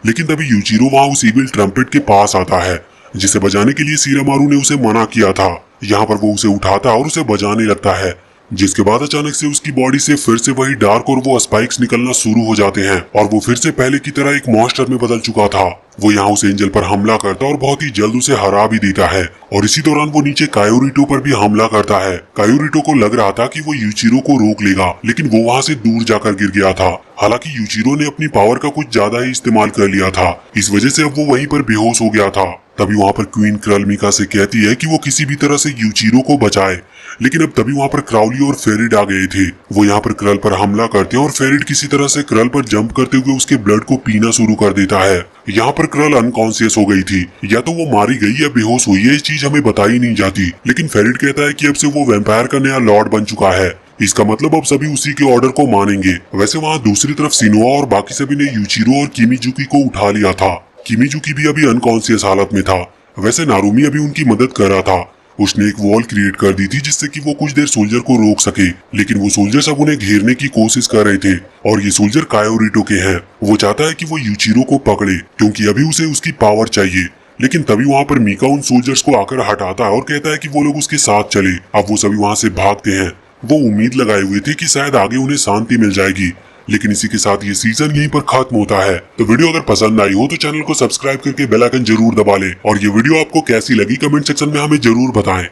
लेकिन तभी यूचिरो वहाँ उस ईविल ट्रम्पेट के पास आता है, जिसे बजाने के लिए सीरामारू ने उसे मना किया था। यहाँ पर वो उसे उठाता और उसे बजाने लगता है, जिसके बाद अचानक से उसकी बॉडी से फिर से वही डार्क और वो स्पाइक्स निकलना शुरू हो जाते हैं और वो फिर से पहले की तरह एक मॉन्स्टर में बदल चुका था। वो यहाँ उस एंजल पर हमला करता और बहुत ही जल्द उसे हरा भी देता है, और इसी दौरान वो नीचे कायोरिटो पर भी हमला करता है। कायोरिटो को लग रहा था कि वो यूचिरो को रोक लेगा, लेकिन वो वहाँ से दूर जाकर गिर गया था। हालांकि यूचिरो ने अपनी पावर का कुछ ज्यादा ही इस्तेमाल कर लिया था, इस वजह से अब वो वहीं पर बेहोश हो गया था। तभी वहाँ पर क्वीन क्रल मीका से कहती है कि वो किसी भी तरह से यूचिरो को बचाए, लेकिन अब तभी वहाँ पर क्राउली और फेरिड आ गए थे। वो यहाँ पर क्रल पर हमला करते हैं और फेरिड किसी तरह से क्रल पर जंप करते हुए उसके ब्लड को पीना शुरू कर देता है। यहाँ पर क्रल अनकॉन्शियस हो गई थी, या तो वो मारी गई या बेहोश हुई है, इस चीज हमें बताई नहीं जाती। लेकिन फेरिड कहता है कि अब से वो वैम्पायर का नया लॉर्ड बन चुका है, इसका मतलब अब सभी उसी के ऑर्डर को मानेंगे। वैसे वहाँ दूसरी तरफ सिनोआ और बाकी सभी ने यूचिरो और किमीजुकी को उठा लिया था। किमीजुकी भी अभी अनकॉन्शियस हालत में था। वैसे नारुमी अभी उनकी मदद कर रहा था। उसने एक वॉल क्रिएट कर दी थी जिससे कि वो कुछ देर सोल्जर को रोक सके, लेकिन वो सोल्जर सब उन्हें घेरने की कोशिश कर रहे थे, और ये सोल्जर कायोरिटो के हैं। वो चाहता है कि वो यूचिरो को पकड़े, क्योंकि अभी उसे उसकी पावर चाहिए। लेकिन तभी वहाँ पर मीका उन सोल्जर्स को आकर हटाता है और कहता है कि वो लोग उसके साथ चले। अब वो सभी वहाँ से भागते हैं। वो उम्मीद लगाए हुए थे कि शायद आगे उन्हें शांति मिल जाएगी, लेकिन इसी के साथ ये सीजन यहीं पर खत्म होता है। तो वीडियो अगर पसंद आई हो तो चैनल को सब्सक्राइब करके बेल आइकन जरूर दबा लें, और ये वीडियो आपको कैसी लगी कमेंट सेक्शन में हमें जरूर बताएं।